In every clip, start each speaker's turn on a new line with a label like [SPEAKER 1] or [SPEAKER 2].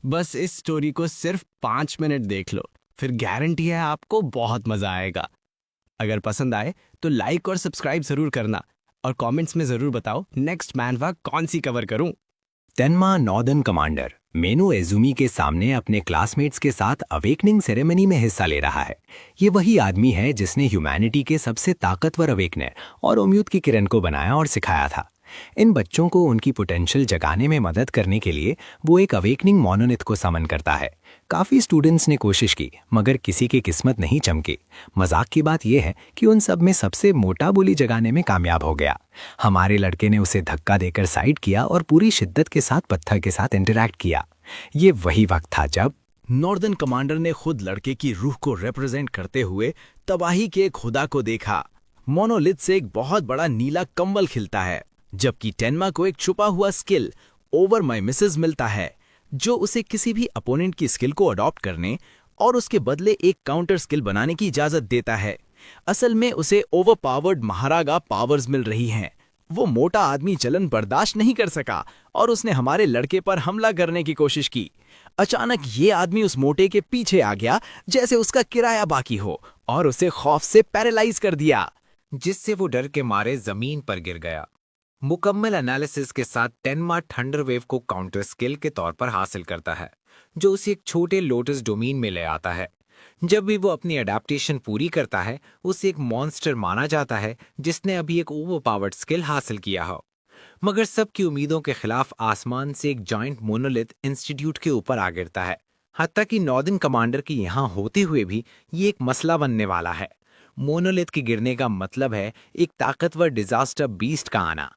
[SPEAKER 1] बस इस स्टोरी को सिर्फ 5 मिनट देख लो, फिर गारंटी है आपको बहुत मजा आएगा। अगर पसंद आए तो लाइक और सब्सक्राइब जरूर करना और कमेंट्स में जरूर बताओ नेक्स्ट मैनवा कौन सी कवर करूं।
[SPEAKER 2] तेन्मा नॉर्दर्न कमांडर मेनो एजुमी के सामने अपने क्लासमेट्स के साथ अवेकनिंग सेरेमनी में हिस्सा ले रहा है। ये वही आदमी है जिसने ह्यूमैनिटी के सबसे ताकतवर अवेकनर और उम्मीद की किरण को बनाया और सिखाया था। इन बच्चों को उनकी पोटेंशियल जगाने में मदद करने के लिए वो एक अवेकनिंग मोनोलिथ को समन करता है। काफ़ी स्टूडेंट्स ने कोशिश की मगर किसी की किस्मत नहीं चमकी। मजाक की बात यह है कि उन सब में सबसे मोटा बोली जगाने में कामयाब हो गया। हमारे लड़के ने उसे धक्का देकर साइड किया और पूरी शिद्दत के साथ पत्थर के साथ इंटरैक्ट किया। ये वही वक्त था जब
[SPEAKER 3] नॉर्दर्न कमांडर ने खुद लड़के की रूह को रिप्रेजेंट करते हुए तबाही के खुदा को देखा। मोनोलिथ से एक बहुत बड़ा नीला कंबल खिलता है, जबकि टेन्मा को एक छुपा हुआ स्किल ओवर माई मिसेज मिलता है, जो उसे किसी भी अपोनेंट की स्किल को अडॉप्ट करने और उसके बदले एक काउंटर स्किल बनाने की इजाजत देता है। असल में उसे ओवरपावर्ड महारागा पावर्स मिल रही हैं। वो मोटा आदमी जलन बर्दाश्त नहीं कर सका और उसने हमारे लड़के पर हमला करने की कोशिश की। अचानक ये आदमी उस मोटे के पीछे आ गया जैसे उसका किराया बाकी हो और उसे खौफ से पैरालाइज कर दिया,
[SPEAKER 2] जिससे वो डर के मारे जमीन पर गिर गया। मुकम्मल एनालिसिस के साथ टेन्मा थंडर वेव को काउंटर स्किल के तौर पर हासिल करता है, जो उसे एक छोटे लोटस डोमेन में ले आता है। जब भी वो अपनी अडेप्टेशन पूरी करता है, उसे एक मॉन्स्टर माना जाता है जिसने अभी एक ओवरपावर्ड स्किल हासिल किया हो। मगर सबकी उम्मीदों के खिलाफ आसमान से एक जॉइंट मोनोलिथ इंस्टीट्यूट के ऊपर आ गिरता है। हत्ता कि नॉर्दर्न कमांडर के यहाँ होते हुए भी ये एक मसला बनने वाला है। मोनोलिथ के गिरने का मतलब है एक ताकतवर डिजास्टर बीस्ट का आना।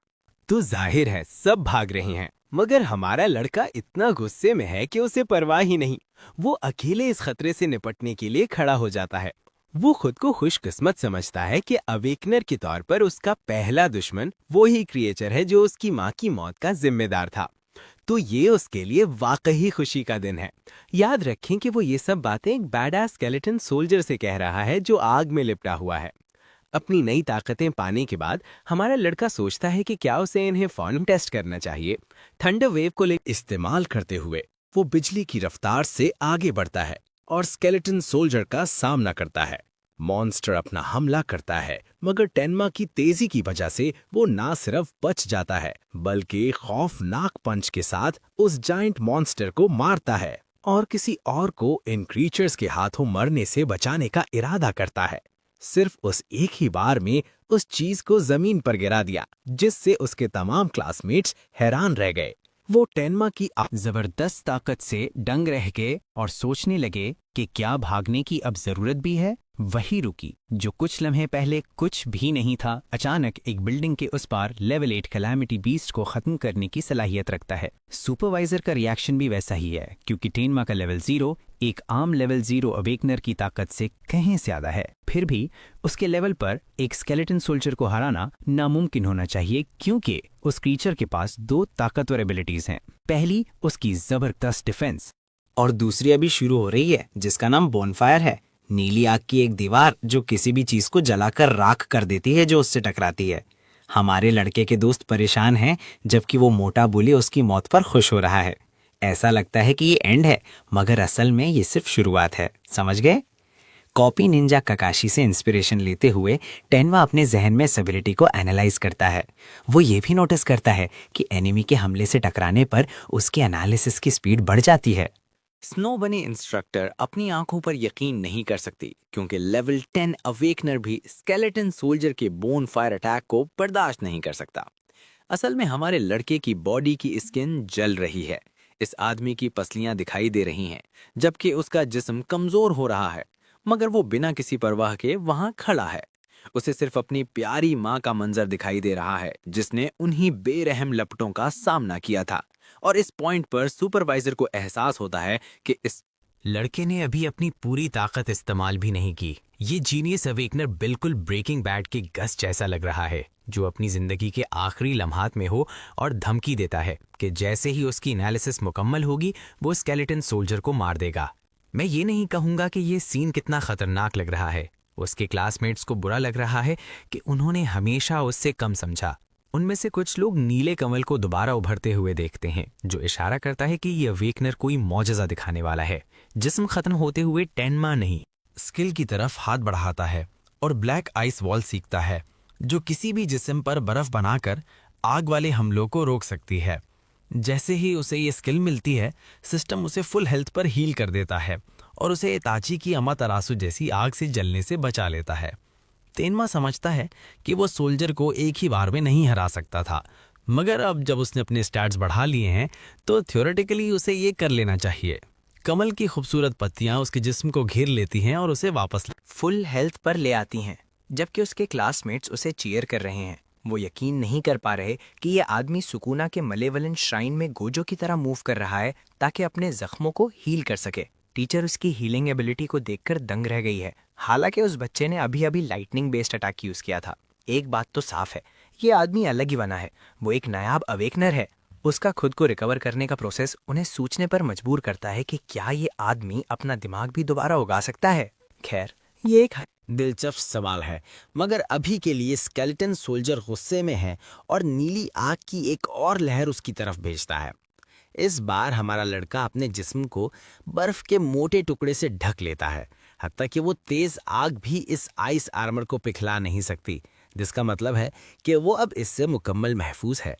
[SPEAKER 1] तो जाहिर है सब भाग रहे हैं, मगर हमारा लड़का इतना गुस्से में है कि उसे परवाह ही नहीं। वो अकेले इस खतरे से निपटने के लिए खड़ा हो जाता है। वो खुद को खुशकिस्मत समझता है कि अवेकनर के तौर पर उसका पहला दुश्मन वो ही क्रिएचर है जो उसकी माँ की मौत का जिम्मेदार था। तो ये उसके लिए वाकई खुशी का दिन है। याद रखें कि वो ये सब बातें एक बैडएस स्केलेटन सोल्जर से कह रहा है जो आग में लिपटा हुआ है। अपनी नई ताकतें पाने के बाद हमारा लड़का सोचता है कि क्या उसे इन्हें फॉर्म टेस्ट करना चाहिए। थंडर वेव को
[SPEAKER 3] इस्तेमाल करते हुए वो बिजली की रफ्तार से आगे बढ़ता है और स्केलेटन सोल्जर का सामना करता है। मॉन्स्टर अपना हमला करता है, मगर टेन्मा की तेजी की वजह से वो ना सिर्फ बच जाता है बल्कि खौफनाक पंच के साथ उस जाइंट मॉन्स्टर को मारता है और किसी और को इन क्रीचर्स के हाथों मरने से बचाने का इरादा करता है। सिर्फ उस एक ही बार में उस चीज को जमीन पर गिरा दिया, जिससे उसके तमाम क्लासमेट्स हैरान रह गए। वो टेन्मा की
[SPEAKER 1] जबरदस्त ताकत से दंग रह गए और सोचने लगे कि क्या भागने की अब जरूरत भी है। वही रुकी जो कुछ लम्हे पहले कुछ भी नहीं था, अचानक एक बिल्डिंग के उस पार लेवल 8 कैलामिटी बीस्ट को खत्म करने की सलाहियत रखता है। सुपरवाइजर का रिएक्शन भी वैसा ही है, क्योंकि टेन्मा का लेवल 0 एक आम लेवल 0 अवेकनर की ताकत से कहीं ज्यादा है। फिर भी उसके लेवल पर एक स्केलेटन सोल्जर को हराना नामुमकिन होना चाहिए, क्योंकि उस क्रीचर के पास 2 ताकतवर एबिलिटीज हैं। पहली उसकी जबरदस्त डिफेंस
[SPEAKER 4] और दूसरी अभी शुरू हो रही है, जिसका नाम बोनफायर है। नीली आग की एक दीवार जो किसी भी चीज को जलाकर राख कर देती है जो उससे टकराती है। हमारे लड़के के दोस्त परेशान हैं, जबकि वो मोटा बोले उसकी मौत पर खुश हो रहा है। ऐसा लगता है कि ये एंड है, मगर असल में ये सिर्फ शुरुआत है। समझ गए? कॉपी निंजा ककाशी से इंस्पिरेशन लेते हुए टेन्मा अपने जहन में इस एबिलिटी को एनालाइज करता है। वो ये भी नोटिस करता है कि एनिमी के हमले से टकराने पर उसके एनालिसिस की स्पीड बढ़ जाती है।
[SPEAKER 5] स्नो बनी इंस्ट्रक्टर अपनी आंखों पर यकीन नहीं कर सकती, क्योंकि लेवल 10 अवेकनर भी स्केलेटन सोल्जर के बोन फायर अटैक को बर्दाश्त नहीं कर सकता। असल में हमारे लड़के की बॉडी की स्किन जल रही है। इस आदमी की पसलियां दिखाई दे रही हैं, जबकि उसका जिस्म कमजोर हो रहा है, मगर वो बिना किसी परवाह के वहां खड़ा है। उसे सिर्फ अपनी प्यारी माँ का मंजर दिखाई दे रहा है, जिसने उन्हीं बेरहम लपटों का सामना किया था। और इस पॉइंट पर सुपरवाइजर को एहसास होता है कि इस
[SPEAKER 1] लड़के ने अभी अपनी पूरी ताकत इस्तेमाल भी नहीं की। ये जीनियस अवेकनर बिल्कुल ब्रेकिंग बैड के गस जैसा लग रहा है, जो अपनी जिंदगी के आखिरी लम्हात में हो और धमकी देता है कि जैसे ही उसकी एनालिसिस मुकम्मल होगी वो स्केलेटन सोल्जर को मार देगा। मैं ये नहीं कहूँगा कि ये सीन कितना खतरनाक लग रहा है। उसके क्लासमेट्स को बुरा लग रहा है कि उन्होंने हमेशा उससे कम समझा।
[SPEAKER 3] उनमें से कुछ लोग नीले कमल को दोबारा उभरते हुए देखते हैं, जो इशारा करता है कि ये अवेकनर कोई मौजज़ा दिखाने वाला है। जिस्म खत्म होते हुए टेनमा नहीं, स्किल की तरफ हाथ बढ़ाता है और ब्लैक आइस वॉल सीखता है, जो किसी भी जिस्म पर बर्फ बनाकर आग वाले हमलों को रोक सकती है। जैसे ही उसे ये स्किल मिलती है, सिस्टम उसे फुल हेल्थ पर हील कर देता है और उसे इताची की अमातरासु जैसी आग से जलने से बचा लेता है। तेनमा समझता है कि वो सोल्जर को एक ही बार में नहीं हरा सकता था, मगर अब जब उसने अपने स्टैट्स बढ़ा लिए हैं तो थ्योरेटिकली उसे ये कर लेना चाहिए। कमल की खूबसूरत पत्तियां उसके जिस्म को घेर लेती हैं और उसे वापस
[SPEAKER 4] फुल हेल्थ पर ले आती हैं, जबकि उसके क्लासमेट्स उसे चीयर कर रहे हैं। वो यकीन नहीं कर पा रहे कि ये आदमी सुकूना के मलेवलेंट श्राइन में गोजो की तरह मूव कर रहा है ताकि अपने जख्मों को हील कर सके। टीचर उसकी हीलिंग एबिलिटी को देखकर दंग रह गई है। हालांकि उस बच्चे ने अभी अभी लाइटनिंग बेस्ड अटैक यूज किया था। एक बात तो साफ है, ये आदमी अलग ही बना है। वो एक नायाब अवेकनर है। उसका खुद को रिकवर करने का प्रोसेस उन्हें सोचने पर मजबूर करता है कि क्या ये आदमी अपना दिमाग भी दोबारा उगा सकता है। खैर, ये एक
[SPEAKER 1] दिलचस्प सवाल है, मगर अभी के लिए स्केलेटन सोल्जर गुस्से में है और नीली आग की एक और लहर उसकी तरफ भेजता है। इस बार हमारा लड़का अपने जिस्म को बर्फ के मोटे टुकड़े से ढक लेता है, हत्ता कि वो तेज आग भी इस आइस आर्मर को पिघला नहीं सकती, जिसका मतलब है कि वो अब इससे मुकम्मल महफूज है।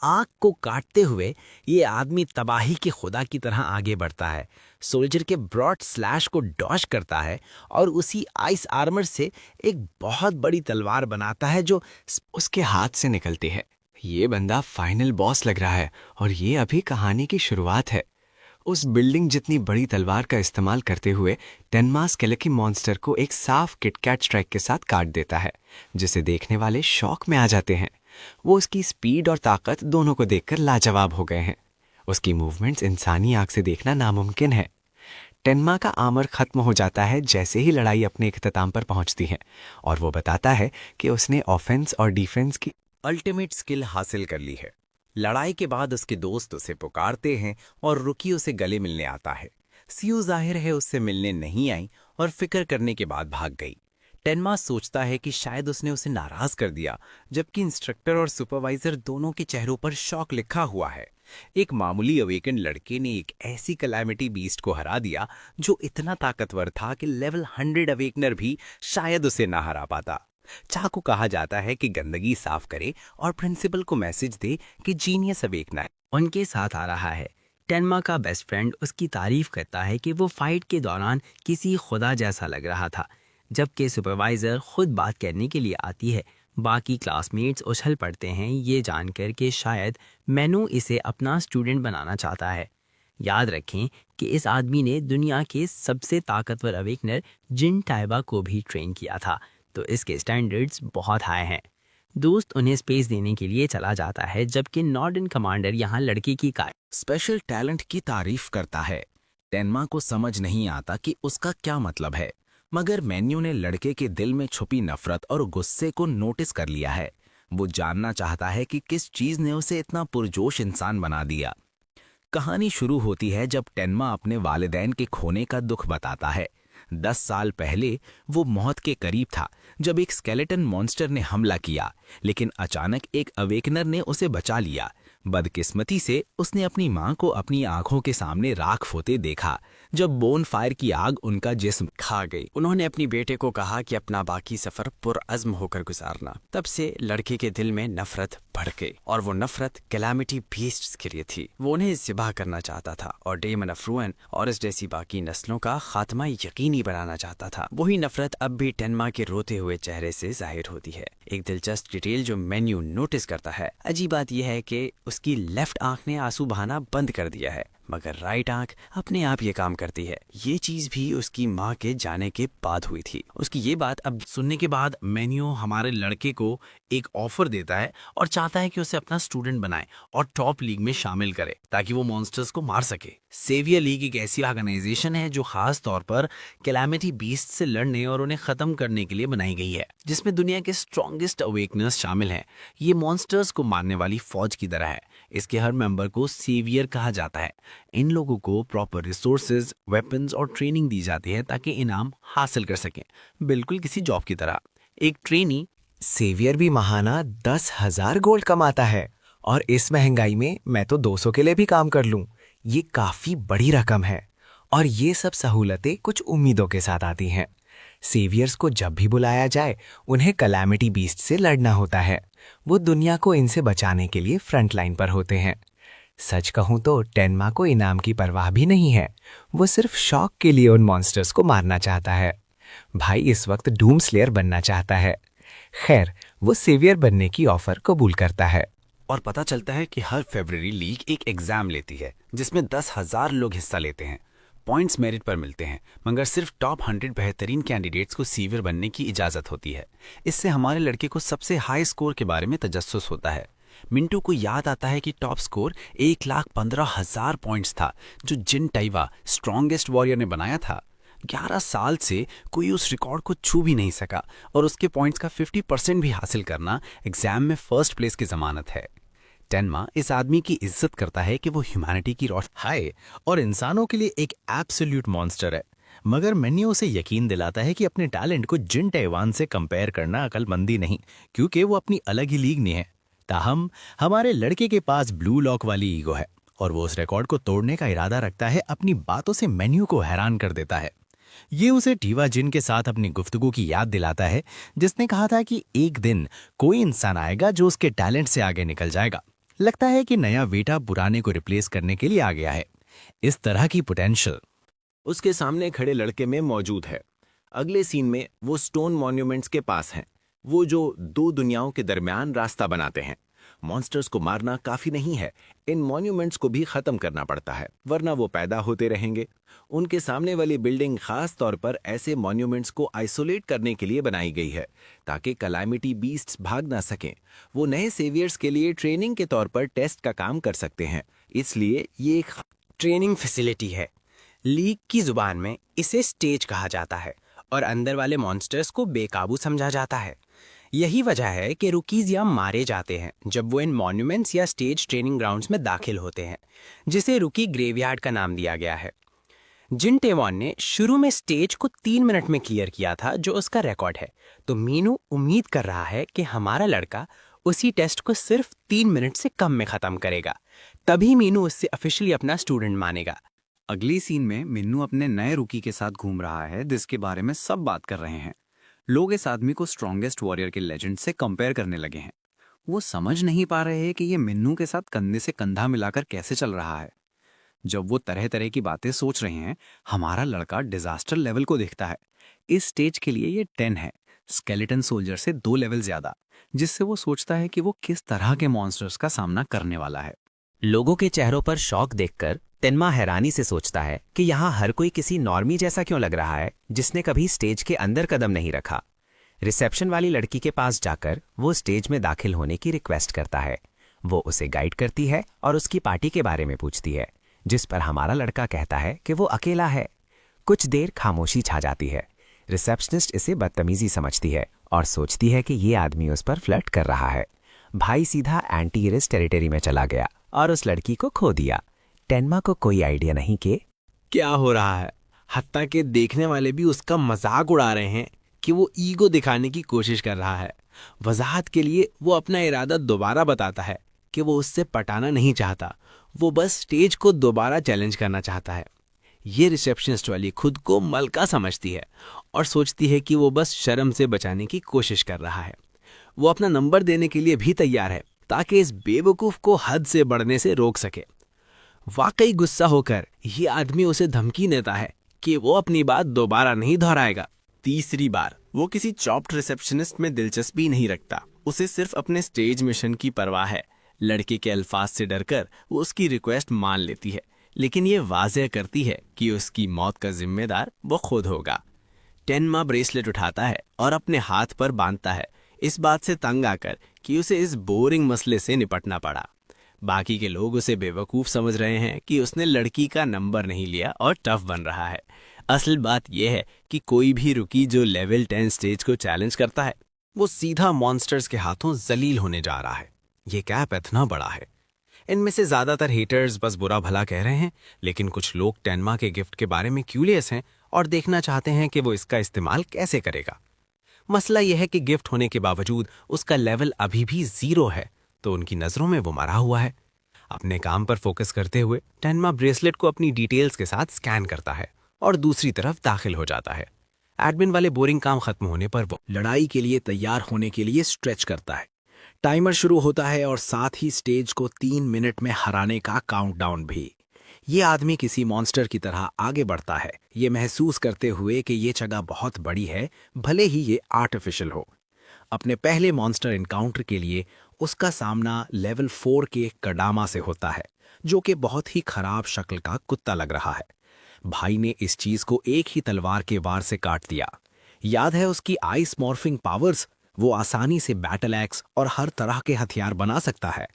[SPEAKER 1] आग को काटते हुए ये आदमी तबाही के खुदा की तरह आगे बढ़ता है, सोल्जर के ब्रॉड स्लैश को डॉश करता है और उसी आइस आर्मर से एक बहुत बड़ी तलवार बनाता है जो
[SPEAKER 2] उसके हाथ से निकलती है। ये बंदा फाइनल बॉस लग रहा है और ये अभी कहानी की शुरुआत है। उस बिल्डिंग जितनी बड़ी तलवार का इस्तेमाल करते हुए टेनमा स्केलेकी मॉन्स्टर को एक साफ किटकैट स्ट्राइक के साथ काट देता है, जिसे देखने वाले शॉक में आ जाते हैं। वो उसकी स्पीड और ताकत दोनों को देखकर लाजवाब हो गए हैं। उसकी मूवमेंट्स इंसानी आंख से देखना नामुमकिन है। टेनमा का आर्मर खत्म हो जाता है जैसे ही लड़ाई अपने इख्तिताम पर पहुंचती है और वो बताता है कि उसने ऑफेंस और डिफेंस की
[SPEAKER 5] अल्टीमेट स्किल हासिल कर ली है। लड़ाई के बाद उसके दोस्त उसे पुकारते हैं और रुकी उसे गले मिलने आता है। सियू जाहिर है उससे मिलने नहीं आई और फिक्र करने के बाद भाग गई। टेनमा सोचता है कि शायद उसने उसे नाराज कर दिया, जबकि इंस्ट्रक्टर और सुपरवाइजर दोनों के चेहरों पर शौक लिखा हुआ है। एक मामूली अवेकन लड़के ने एक ऐसी कैलामिटी बीस्ट को हरा दिया जो इतना ताकतवर था कि लेवल 100 अवेकनर भी शायद उसे ना हरा पाता। चाकू कहा जाता है कि गंदगी साफ करे और प्रिंसिपल को मैसेज दे कि जीनियस अवेकनर
[SPEAKER 4] उनके साथ आ रहा है। टेनमा का बेस्ट फ्रेंड उसकी तारीफ करता है कि वो फाइट के दौरान किसी खुदा जैसा लग रहा था। जबकि सुपरवाइजर खुद बात करने के लिए आती है, बाकी क्लासमेट्स उछल पड़ते हैं ये जानकर कि शायद मैनू इसे अपना स्टूडेंट बनाना चाहता है। याद रखें कि इस आदमी ने दुनिया के सबसे ताकतवर अवेकनर जिन टाइबा को भी ट्रेन किया था, तो इसके स्टैंडर्ड्स बहुत हाई हैं। दोस्त उन्हें स्पेस देने के लिए चला जाता है, जबकि नॉर्डन कमांडर यहाँ लड़के की
[SPEAKER 3] स्पेशल टैलेंट की तारीफ करता है। टेनमा को समझ नहीं आता कि उसका क्या मतलब है, मगर मेन्यू ने लड़के के दिल में छुपी नफरत और गुस्से को नोटिस कर लिया है। वो जानना चाहता है कि किस चीज ने उसे इतना पुरजोश इंसान बना दिया। कहानी शुरू होती है जब टेनमा अपने वालिदैन के खोने का दुख बताता है। 10 साल पहले वो मौत के करीब था जब एक स्केलेटन मॉन्स्टर ने हमला किया, लेकिन अचानक एक अवेकनर ने उसे बचा लिया। बदकिस्मती से उसने अपनी मां को अपनी आंखों के सामने राख होते देखा जब बोन फायर की आग उनका जिस्म खा गई।
[SPEAKER 4] उन्होंने अपने बेटे को कहा कि अपना बाकी सफर पुरअज़्म होकर गुजारना। तब से लड़के के दिल में नफरत बढ़ गई और वो नफरत कैलामिटी बीस्ट्स के लिए थी। वो उन्हें ज़िबा करना चाहता था और डेमन ऑफ रूइन और इस जैसी बाकी नस्लों का खात्मा यकीनी बनाना चाहता था। वही नफरत अब भी टेनमा के रोते हुए चेहरे से जाहिर होती है। एक दिलचस्प डिटेल जो मेन्यू नोटिस करता है, अजीब बात यह है कि उसकी लेफ्ट आंख ने आंसू बहाना बंद कर दिया है, मगर राइट आंख अपने आप ये काम करती है। ये चीज भी उसकी माँ के जाने के बाद हुई थी। उसकी ये बात अब
[SPEAKER 3] सुनने के बाद मेन्यू हमारे लड़के को एक ऑफर देता है और चाहता है कि उसे अपना स्टूडेंट बनाए और टॉप लीग में शामिल करे ताकि वो मॉन्स्टर्स को मार सके। सेवियर लीग एक ऐसी ऑर्गेनाइजेशन है जो खास तौर पर कैलामिटी बीस्ट से लड़ने और उन्हें खत्म करने के लिए बनाई गई है, जिसमें दुनिया के स्ट्रॉन्गेस्ट अवेकनर्स शामिल हैं। ये मॉन्स्टर्स को मारने वाली फौज की तरह है। इसके हर मेंबर को सेवियर कहा जाता है। इन लोगों को प्रॉपर रिसोर्सेज, वेपन्स और ट्रेनिंग दी जाती है ताकि इनाम हासिल कर सकें, बिल्कुल किसी जॉब की तरह। एक ट्रेनी
[SPEAKER 2] सेवियर भी महाना 10,000 गोल्ड कमाता है और इस महंगाई में मैं तो 200 के लिए भी काम कर लूं। ये काफी बड़ी रकम है और ये सब सहूलतें कुछ उम्मीदों के साथ आती हैं। सेवियर्स को जब भी बुलाया जाए उन्हें कैलामिटी बीस्ट से लड़ना होता है। वो दुनिया को इनसे बचाने के लिए फ्रंट लाइन पर होते हैं। सच कहूं तो टेनमा को इनाम की परवाह भी नहीं है। वो सिर्फ शौक के लिए उन मॉन्स्टर्स को मारना चाहता है। भाई इस वक्त डूम स्लेयर बनना चाहता है। खैर, वो सेवियर बनने की ऑफर कबूल करता है।
[SPEAKER 6] और पता चलता है कि हर फरवरी लीग एक एग्जाम लेती है जिसमें 10,000 लोग हिस्सा लेते हैं। पॉइंट्स मेरिट पर मिलते हैं, मगर सिर्फ टॉप 100 बेहतरीन कैंडिडेट्स को सेवियर बनने की इजाजत होती है। इससे हमारे लड़के को सबसे हाई स्कोर के बारे में तजस्सुस होता है। मिंटू को याद आता है कि टॉप स्कोर 1,15,000 पॉइंट्स था जो जिन टाइवा स्ट्रॉन्गेस्ट वॉरियर ने बनाया था। 11 साल से कोई उस रिकॉर्ड को छू भी नहीं सका और उसके पॉइंट्स का 50% भी हासिल करना एग्जाम में फर्स्ट प्लेस की जमानत है। टेनमा इस आदमी की इज्जत करता है कि वो ह्यूमैनिटी की
[SPEAKER 3] हाय और इंसानों के लिए एक एब्सोल्यूट मॉन्स्टर है, मगर मैन्यू उसे यकीन दिलाता है कि अपने टैलेंट को जिन टैवान से कंपेयर करना अकलमंदी नहीं, क्योंकि वो अपनी अलग ही लीग में है। ताहम हमारे लड़के के पास ब्लू लॉक वाली ईगो है और वो उस रिकॉर्ड को तोड़ने का इरादा रखता है। अपनी बातों से मेन्यू को हैरान कर देता है। ये उसे टीवा जिन के साथ अपनी गुफ्तगू की याद दिलाता है, जिसने कहा था कि एक दिन कोई इंसान आएगा जो उसके टैलेंट से आगे निकल जाएगा। लगता है कि नया वेटा पुराने को रिप्लेस करने के लिए आ गया है। इस तरह की पोटेंशियल
[SPEAKER 1] उसके सामने खड़े लड़के में मौजूद है। अगले सीन में वो स्टोन मॉन्यूमेंट्स के पास हैं, वो जो दो दुनियाओं के दरमियान रास्ता बनाते हैं। मॉन्स्टर्स को मारना काफी नहीं है, इन मॉन्यूमेंट्स को भी खत्म करना पड़ता है, वरना वो पैदा होते रहेंगे। उनके सामने वाली बिल्डिंग खास तौर पर ऐसे मॉन्यूमेंट्स को आइसोलेट करने के लिए बनाई गई है ताकि कैलामिटी बीस्ट्स भाग ना सकें। वो नए सेवियर्स के लिए ट्रेनिंग के तौर पर टेस्ट का काम कर सकते हैं, इसलिए ये एक
[SPEAKER 4] ट्रेनिंग फैसिलिटी है। लीग की जुबान में इसे स्टेज कहा जाता है और अंदर वाले मॉन्स्टर्स को बेकाबू समझा जाता है। यही वजह है कि रुकीज या मारे जाते हैं जब वो इन मॉन्यूमेंट्स या स्टेज ट्रेनिंग ग्राउंड्स में दाखिल होते हैं, जिसे रुकी ग्रेवयार्ड का नाम दिया गया है। जिन टेवॉन ने शुरू में स्टेज को 3 मिनट में क्लियर किया था, जो उसका रिकॉर्ड है, तो मीनू उम्मीद कर रहा है कि हमारा लड़का उसी टेस्ट को सिर्फ 3 मिनट से कम में खत्म करेगा। तभी मीनू उससे ऑफिशियली अपना स्टूडेंट मानेगा।
[SPEAKER 6] अगली सीन में मिन्नू अपने नए रुकी के साथ घूम रहा है जिसके बारे में सब बात कर रहे हैं। लोग इस आदमी को स्ट्रॉन्गेस्ट वॉरियर के लेजेंड से कंपेयर करने लगे हैं। वो समझ नहीं पा रहे हैं कि ये मिन्नू के साथ कंधे से कंधा मिलाकर कैसे चल रहा है। जब वो तरह तरह की बातें सोच रहे हैं, हमारा लड़का डिजास्टर लेवल को देखता है। इस स्टेज के लिए ये 10 है, स्केलेटन सोल्जर से 2 लेवल ज्यादा, जिससे वो सोचता है कि वो किस तरह के मॉन्स्टर्स का सामना करने वाला है।
[SPEAKER 2] लोगों के चेहरों पर शौक देखकर टेनमा हैरानी से सोचता है कि यहाँ हर कोई किसी नॉर्मी जैसा क्यों लग रहा है जिसने कभी स्टेज के अंदर कदम नहीं रखा। रिसेप्शन वाली लड़की के पास जाकर वो स्टेज में दाखिल होने की रिक्वेस्ट करता है। वो उसे गाइड करती है और उसकी पार्टी के बारे में पूछती है, जिस पर हमारा लड़का कहता है कि वो अकेला है। कुछ देर खामोशी छा जाती है। रिसेप्शनिस्ट इसे बदतमीजी समझती है और सोचती है कि ये आदमी उस पर फ्लर्ट कर रहा है। भाई सीधा एंटी इरिस टेरिटरी में चला गया और उस लड़की को खो दिया। टेनमा को कोई आइडिया नहीं कि
[SPEAKER 1] क्या हो रहा है। हत्ता के देखने वाले भी उसका मजाक उड़ा रहे हैं कि वो ईगो दिखाने की कोशिश कर रहा है। वजाहत के लिए वो अपना इरादा दोबारा बताता है कि वो उससे पटाना नहीं चाहता, वो बस स्टेज को दोबारा चैलेंज करना चाहता है। ये रिसेप्शनिस्ट वाली खुद को मलका समझती है और सोचती है कि वो बस शर्म से बचाने की कोशिश कर रहा है। वो अपना नंबर देने के लिए भी तैयार है ताकि इस बेवकूफ को हद से बढ़ने से रोक सके। वाकई गुस्सा होकर ये आदमी उसे धमकी देता है कि वो अपनी बात दोबारा नहीं दोहराएगा। तीसरी बार वो किसी चॉप्ड रिसेप्शनिस्ट में दिलचस्पी नहीं रखता, उसे सिर्फ अपने स्टेज मिशन की परवाह है। लड़के के अल्फाज से डरकर वो उसकी रिक्वेस्ट मान लेती है, लेकिन ये वाज़ेह करती है कि उसकी मौत का जिम्मेदार वो खुद होगा। टेनमा ब्रेसलेट उठाता है और अपने हाथ पर बांधता है, इस बात से तंग आकर कि उसे इस बोरिंग मसले से निपटना पड़ा। बाकी के लोग उसे बेवकूफ़ समझ रहे हैं कि उसने लड़की का नंबर नहीं लिया और टफ बन रहा है। असल बात यह है कि कोई भी रुकी जो लेवल 10 स्टेज को चैलेंज करता है, वो सीधा मॉन्स्टर्स के हाथों जलील होने जा रहा है। ये कैप इतना बड़ा है। इनमें से ज़्यादातर हेटर्स बस बुरा भला कह रहे हैं, लेकिन कुछ लोग टेनमा के गिफ्ट के बारे में क्यूरियस हैं और देखना चाहते हैं कि वो इसका इस्तेमाल कैसे करेगा। मसला यह है कि गिफ्ट होने के बावजूद उसका लेवल अभी भी 0 है, तो उनकी नजरों में वो मरा हुआ है। अपने काम पर फोकस करते हुए टेनमा ब्रेसलेट को अपनी डिटेल्स के साथ स्कैन करता है और दूसरी तरफ दाखिल हो जाता है। एडमिन वाले बोरिंग काम खत्म होने पर वो
[SPEAKER 3] लड़ाई के लिए तैयार होने के लिए स्ट्रेच करता है। टाइमर शुरू होता है और साथ ही स्टेज को 3 मिनट में हराने का काउंटडाउन भी। ये आदमी किसी मॉन्स्टर की तरह आगे बढ़ता है, ये महसूस करते हुए कि ये जगह बहुत बड़ी है, भले ही ये आर्टिफिशियल हो। अपने पहले मॉन्स्टर एनकाउंटर के लिए उसका सामना लेवल 4 के कडामा से होता है, जो कि बहुत ही खराब शक्ल का कुत्ता लग रहा है। भाई ने इस चीज को एक ही तलवार के वार से काट दिया। याद है उसकी आइस मॉर्फिंग पावर्स, वो आसानी से बैटल एक्स और हर तरह के हथियार बना सकता है।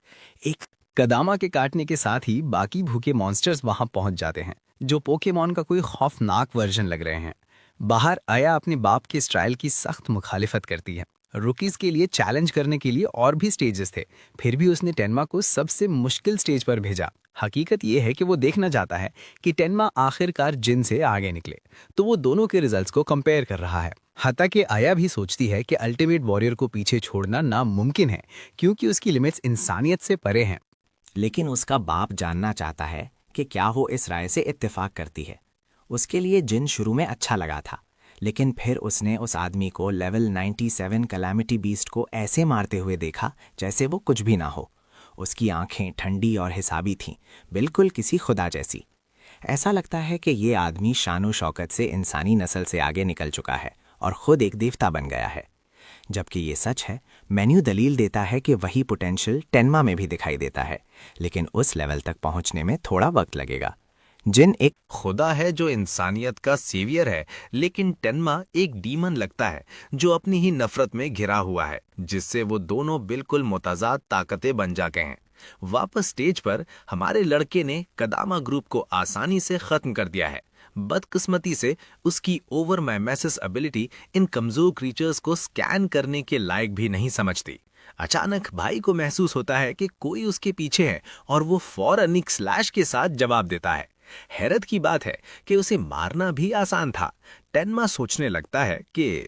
[SPEAKER 3] एक
[SPEAKER 1] कदामा के काटने के साथ ही बाकी भूखे मॉन्स्टर्स वहां पहुंच जाते हैं, जो पोकेमॉन का कोई खौफनाक वर्जन लग रहे हैं। बाहर आया अपने बाप के स्टाइल की सख्त मुखालिफत करती है। रुकीज के लिए चैलेंज करने के लिए और भी स्टेजेस थे, फिर भी उसने टेनमा को सबसे मुश्किल स्टेज पर भेजा। हकीकत यह है कि वो देखना चाहता है कि टेनमा आखिरकार जिन से आगे निकले, तो वो दोनों के रिजल्ट्स को कंपेयर कर रहा है। हता कि आया भी सोचती है कि अल्टीमेट वॉरियर को पीछे छोड़ना नामुमकिन है, क्योंकि उसकी लिमिट्स इंसानियत से परे हैं।
[SPEAKER 4] लेकिन उसका बाप जानना चाहता है कि क्या वो इस राय से इत्तेफाक करती है। उसके लिए जिन शुरू में अच्छा लगा था, लेकिन फिर उसने उस आदमी को लेवल 97 कैलामिटी बीस्ट को ऐसे मारते हुए देखा जैसे वो कुछ भी ना हो। उसकी आंखें ठंडी और हिसाबी थीं, बिल्कुल किसी खुदा जैसी। ऐसा लगता है कि ये आदमी शानो शौकत से इंसानी नस्ल से आगे निकल चुका है और खुद एक देवता बन गया है। जबकि ये सच है, मेन्यू दलील देता है कि वही पोटेंशियल टेनमा में भी दिखाई देता है, लेकिन उस लेवल तक पहुंचने में थोड़ा वक्त लगेगा। जिन एक
[SPEAKER 3] खुदा है जो इंसानियत का सेवियर है, लेकिन टेनमा एक डीमन लगता है जो अपनी ही नफरत में घिरा हुआ है, जिससे वो दोनों बिल्कुल मुताजाद ताकतें बन जाते हैं। वापस स्टेज पर हमारे लड़के ने कदामा ग्रुप को आसानी से खत्म कर दिया है। बदकिस्मती से उसकी ओवर माइमेसिस एबिलिटी इन कमजोर क्रीचर्स को स्कैन करने के लायक भी नहीं समझती। अचानक भाई को महसूस होता है कि कोई उसके पीछे है और वो फौरन एक स्लैश के साथ जवाब देता है। हैरत की बात है कि उसे मारना भी आसान था। टेनमा सोचने लगता है कि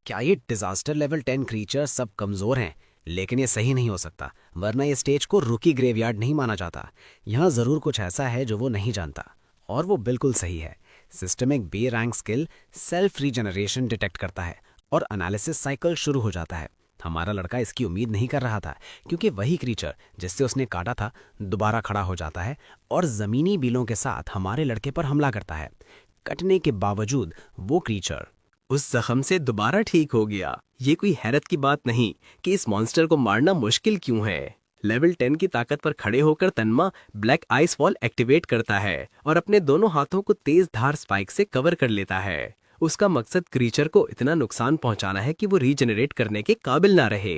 [SPEAKER 1] क्या ये डिजास्टर लेवल 10 क्रीचर सब कमजोर हैं? लेकिन ये सही नहीं हो सकता, वरना ये स्टेज को रुकी ग्रेवयार्ड नहीं माना जाता। यहाँ जरूर कुछ ऐसा है जो वो नहीं जानता, और वो बिल्कुल सही है। Systemic B rank skill self regeneration detect करता है और एनालिसिस साइकिल शुरू हो जाता है। हमारा लड़का इसकी उम्मीद नहीं कर रहा था, क्योंकि वही क्रीचर जिससे उसने काटा था दोबारा खड़ा हो जाता है और जमीनी बिलों के साथ हमारे लड़के पर हमला करता है। कटने के बावजूद वो क्रीचर उस जख्म से दोबारा ठीक हो गया। ये कोई हैरत की बात नहीं कि इस मॉन्स्टर को मारना मुश्किल क्यों है। लेवल 10 की ताकत पर खड़े होकर तन्मा ब्लैक आइस वॉल एक्टिवेट करता है और अपने दोनों हाथों को तेज धार स्पाइक से कवर कर लेता है। उसका मकसद क्रीचर को इतना नुकसान पहुंचाना है कि वो रीजनरेट करने के काबिल ना रहे।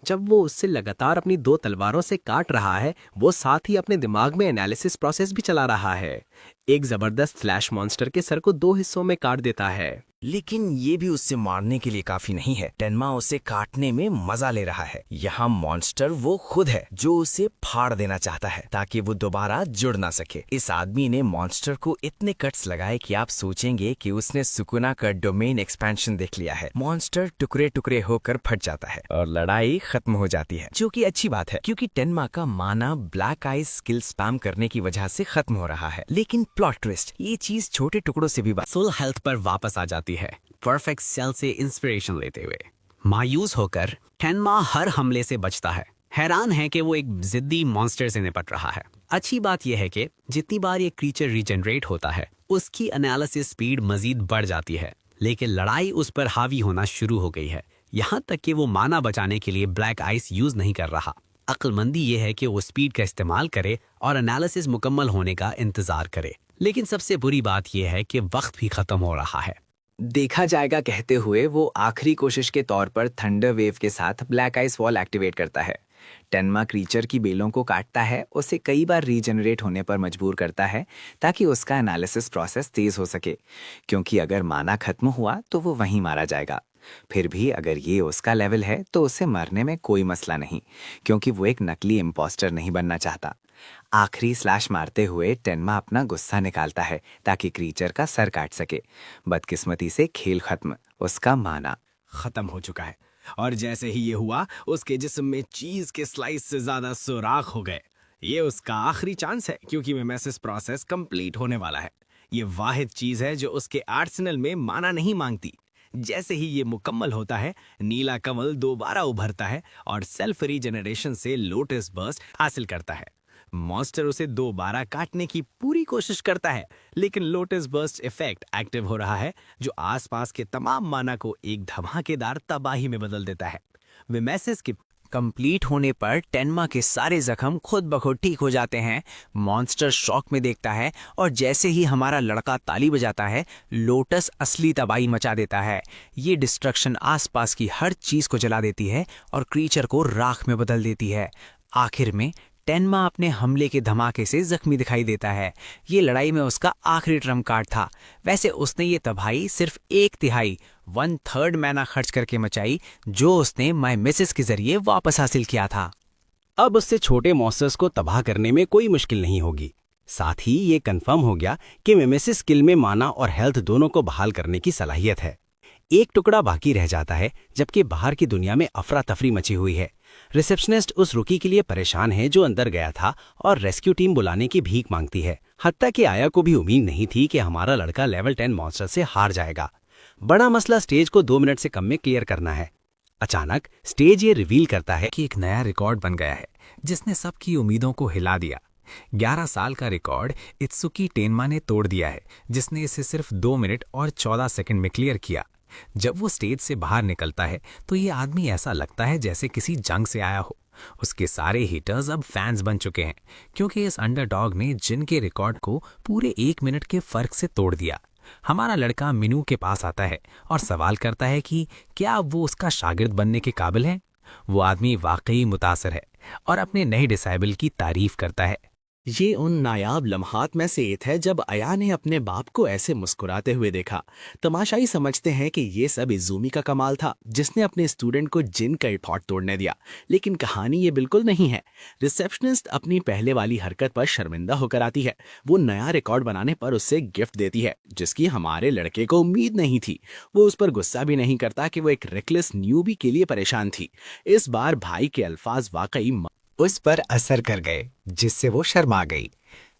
[SPEAKER 1] जब वो उससे लगातार अपनी 2 तलवारों से काट रहा है, वो साथ ही अपने दिमाग में एनालिसिस प्रोसेस भी चला रहा है। एक जबरदस्त फ्लैश मॉन्स्टर के सर को 2 हिस्सों में काट देता है।
[SPEAKER 3] लेकिन ये भी उससे मारने के लिए काफी नहीं है। टेनमा उसे काटने में मजा ले रहा है। यहाँ मॉन्स्टर वो खुद है जो उसे फाड़ देना चाहता है ताकि वो दोबारा जुड़ ना सके। इस आदमी ने मॉन्स्टर को इतने कट्स लगाए कि आप सोचेंगे कि उसने सुकुना का डोमेन एक्सपेंशन देख लिया है। मॉन्स्टर टुकड़े टुकड़े होकर फट जाता है और लड़ाई खत्म हो जाती है, जो कि अच्छी बात है क्योंकि टेनमा का माना ब्लैक आइज स्किल स्पैम करने की वजह से खत्म हो रहा है। लेकिन प्लॉट ट्विस्ट, ये चीज छोटे टुकड़ों से भी
[SPEAKER 1] फुल हेल्थ पर वापस आ जाती है, परफेक्ट सेल से इंस्पिरेशन लेते हुए। मायूस होकर टेनमा हर हमले से बचता है। हैरान है कि वो एक जिद्दी मॉन्स्टर से निपट रहा है। अच्छी बात यह है कि जितनी बार ये क्रीचर रीजनरेट होता है, उसकी एनालिसिस स्पीड मजीद बढ़ जाती है, लेकिन लड़ाई उस पर हावी होना शुरू हो गई है। यहाँ तक कि वो माना बचाने के लिए ब्लैक आइस यूज नहीं कर रहा। अक्लमंदी ये है कि वो स्पीड का इस्तेमाल करे और एनालिसिस मुकम्मल होने का इंतजार करे। लेकिन सबसे बुरी बात यह है कि वक्त भी खत्म हो रहा है।
[SPEAKER 2] देखा जाएगा कहते हुए वो आखिरी कोशिश के तौर पर थंडर वेव के साथ ब्लैक आइस वॉल एक्टिवेट करता है। टेनमा क्रीचर की बेलों को काटता है, उसे कई बार रीजनरेट होने पर मजबूर करता है ताकि उसका एनालिसिस प्रोसेस तेज हो सके, क्योंकि अगर माना खत्म हुआ तो वो वहीं मारा जाएगा। फिर भी अगर ये उसका लेवल है तो उसे मरने में कोई मसला नहीं, क्योंकि वो एक नकली इम्पोस्टर नहीं बनना चाहता। आखिरी स्लैश मारते हुए टेनमा अपना गुस्सा निकालता है ताकि क्रीचर का सर काट सके। बदकिस्मती से खेल खत्म, उसका माना
[SPEAKER 1] खत्म हो चुका है। और जैसे ही ये हुआ, उसके जिस्म में चीज के स्लाइस से ज्यादा सुराख हो गए। ये उसका आखिरी चांस है, क्योंकि मिमेसिस प्रोसेस कंप्लीट होने वाला है। ये वाहिद चीज है जो उसके आर्सेनल में माना नहीं मांगती। जैसे ही ये मुकम्मल होता है, नीला कमल दोबारा उभरता है और सेल्फ रीजनरेशन से लोटस बर्स्ट हासिल करता है। मॉन्स्टर उसे दोबारा काटने की पूरी कोशिश करता है, लेकिन लोटस बर्स्ट इफेक्ट एक्टिव हो रहा है, जो आसपास के तमाम माना को एक धमाकेदार तबाही में बदल देता है। मिमेसिस के कंप्लीट होने पर टेनमा के सारे जख्म खुद ब खुद ठीक हो जाते हैं। मॉन्स्टर शॉक में देखता है और जैसे ही हमारा लड़का ताली बजाता है, लोटस असली तबाही मचा देता है। ये डिस्ट्रक्शन आसपास की हर चीज को जला देती है और क्रीचर को राख में बदल देती है। आखिर में टेनमा अपने हमले के धमाके से जख्मी दिखाई देता है। ये लड़ाई में उसका आखिरी ट्रम्प कार्ड था। वैसे उसने ये तबाही सिर्फ 1/3 1/3 मैना खर्च करके मचाई, जो उसने माय मिसेस के जरिए वापस हासिल किया था।
[SPEAKER 2] अब उससे छोटे मॉन्स्टर्स को तबाह करने में कोई मुश्किल नहीं होगी। साथ ही ये कंफर्म हो गया कि मिमेसिस स्किल में माना और हेल्थ दोनों को बहाल करने की सलाहियत है। एक टुकड़ा बाकी रह जाता है, जबकि बाहर की दुनिया में अफरा तफरी मची हुई है। रिसेप्शनिस्ट उस रुकी के लिए परेशान है जो अंदर गया था और रेस्क्यू टीम बुलाने की भीख मांगती है। हत्ता कि आया को भी उम्मीद नहीं थी कि हमारा लड़का लेवल 10 मॉन्स्टर से हार जाएगा। बड़ा मसला स्टेज को 2 मिनट से कम में क्लियर करना है। अचानक स्टेज ये रिवील करता है
[SPEAKER 3] कि एक नया रिकॉर्ड बन गया है, जिसने सबकी उम्मीदों को हिला दिया। 11 साल का रिकॉर्ड इत्सुकी टेनमा ने तोड़ दिया है, जिसने इसे सिर्फ 2 मिनट और 14 सेकंड में क्लियर किया। जब वो स्टेज से बाहर निकलता है तो ये आदमी ऐसा लगता है जैसे किसी जंग से आया हो। उसके सारे हीटर्स अब फैंस बन चुके हैं, क्योंकि इस अंडरडॉग ने जिन के रिकॉर्ड को पूरे 1 मिनट के फर्क से तोड़ दिया। हमारा लड़का मिनू के पास आता है और सवाल करता है कि क्या वो उसका शागिर्द बनने के काबिल है। वो आदमी वाकई मुतासर है और अपने नए डिसेबल की तारीफ करता है।
[SPEAKER 1] ये उन नायाब लम्हात में से एक है जब आया ने अपने बाप को ऐसे मुस्कुराते हुए देखा। तमाशाई समझते हैं कि ये सब इज़ूमी का कमाल था, जिसने अपने स्टूडेंट को जिन का रिकॉर्ड तोड़ने दिया। लेकिन कहानी ये बिल्कुल नहीं है। रिसेप्शनिस्ट अपनी पहले वाली हरकत पर शर्मिंदा होकर आती है। वो नया रिकॉर्ड बनाने पर उससे गिफ्ट देती है, जिसकी हमारे लड़के को उम्मीद नहीं थी। वो उस पर गुस्सा भी नहीं करता कि वो एक रेकलेस न्यूबी के लिए परेशान थी। इस बार भाई के अल्फाज वाकई
[SPEAKER 2] उस पर असर कर गए, जिससे वो शर्मा गई।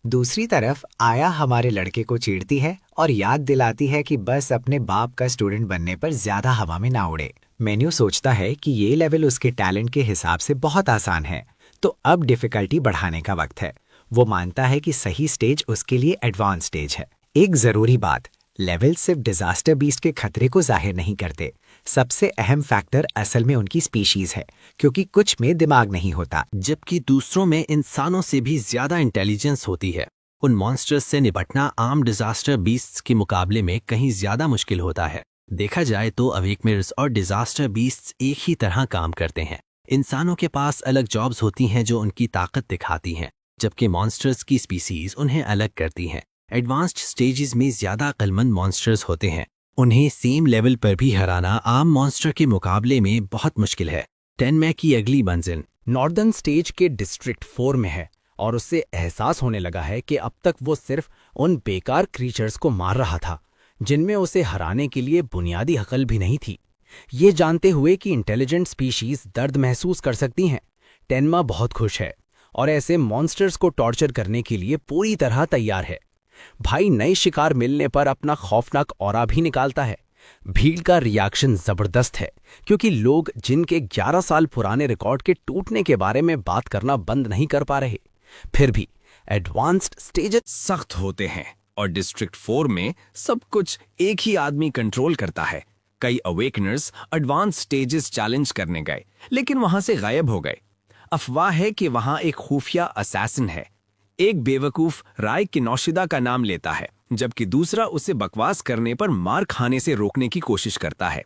[SPEAKER 2] दूसरी तरफ आया हमारे लड़के को चीढ़ती है और याद दिलाती है कि बस अपने बाप का स्टूडेंट बनने पर ज्यादा हवा में ना उड़े। मेन्यू सोचता है कि ये लेवल उसके टैलेंट के हिसाब से बहुत आसान है, तो अब डिफिकल्टी बढ़ाने का वक्त है। वो मानता है कि सही स्टेज उसके लिए एडवांस स्टेज है। एक जरूरी बात, लेवल सिर्फ डिजास्टर बीस्ट के खतरे को जाहिर नहीं करते। सबसे अहम फैक्टर असल में उनकी स्पीशीज है, क्योंकि कुछ में दिमाग नहीं होता,
[SPEAKER 3] जबकि दूसरों में इंसानों से भी ज्यादा इंटेलिजेंस होती है। उन मॉन्स्टर्स से निपटना आम डिजास्टर बीस्ट्स के मुकाबले में कहीं ज्यादा मुश्किल होता है। देखा जाए तो अवेकनर्स और डिजास्टर बीस्ट्स एक ही तरह काम करते हैं। इंसानों के पास अलग जॉब्स होती हैं जो उनकी ताकत दिखाती हैं, जबकि मॉन्स्टर्स की स्पीसीज उन्हें अलग करती हैं। एडवांस्ड स्टेजेस में ज्यादा अक्लमंद मॉन्स्टर्स होते हैं। उन्हें सेम लेवल पर भी हराना आम मॉन्स्टर के मुकाबले में बहुत मुश्किल है। टेनमा की अगली मंजिल
[SPEAKER 1] नॉर्दर्न स्टेज के डिस्ट्रिक्ट 4 में है और उससे एहसास होने लगा है कि अब तक वो सिर्फ उन बेकार क्रीचर्स को मार रहा था, जिनमें उसे हराने के लिए बुनियादी अकल भी नहीं थी। ये जानते हुए कि इंटेलिजेंट स्पीशीज दर्द महसूस कर सकती हैं, टेनमा बहुत खुश है और ऐसे मॉन्स्टर्स को टॉर्चर करने के लिए पूरी तरह तैयार है। भाई नए शिकार मिलने पर अपना खौफनाक ऑरा भी निकालता है। भीड़ का रिएक्शन जबरदस्त है, क्योंकि लोग जिनके 11 साल पुराने रिकॉर्ड के टूटने के बारे में बात करना बंद नहीं कर पा रहे। फिर भी एडवांस्ड स्टेजेस
[SPEAKER 3] सख्त होते हैं और डिस्ट्रिक्ट 4 में सब कुछ एक ही आदमी कंट्रोल करता है। कई अवेकनर्स एडवांस स्टेजेस चैलेंज करने गए, लेकिन वहां से गायब हो गए। अफवाह है कि वहां एक खुफिया असैसिन है। एक बेवकूफ राय की नौशिदा का नाम लेता है, जबकि दूसरा उसे बकवास करने पर मार खाने से रोकने की कोशिश करता है।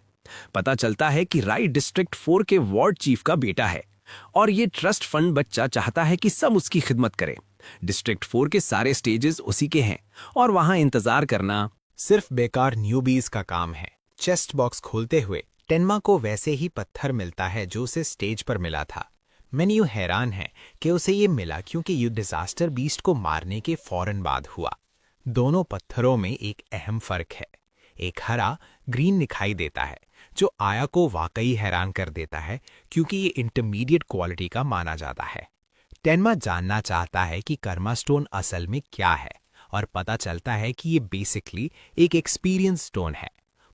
[SPEAKER 3] पता चलता है कि राय डिस्ट्रिक्ट 4 के वार्ड चीफ का बेटा है और ये ट्रस्ट फंड बच्चा चाहता है कि सब उसकी खिदमत करे। डिस्ट्रिक्ट 4 के सारे स्टेजेस उसी के हैं और वहां इंतजार करना
[SPEAKER 2] सिर्फ बेकार न्यूबीज का काम है। चेस्ट बॉक्स खोलते हुए टेनमा को वैसे ही पत्थर मिलता है जो उसे स्टेज पर मिला था। मेन्यू हैरान है कि उसे ये मिला क्योंकि ये डिजास्टर बीस्ट को मारने के फौरन बाद हुआ। दोनों पत्थरों में एक अहम फर्क है। एक हरा ग्रीन दिखाई देता है, जो आया को वाकई हैरान कर देता है क्योंकि ये इंटरमीडिएट क्वालिटी का माना जाता है। टेन्मा जानना चाहता है कि कर्मा स्टोन असल में क्या है और पता चलता है कि ये बेसिकली एक एक्सपीरियंस स्टोन है।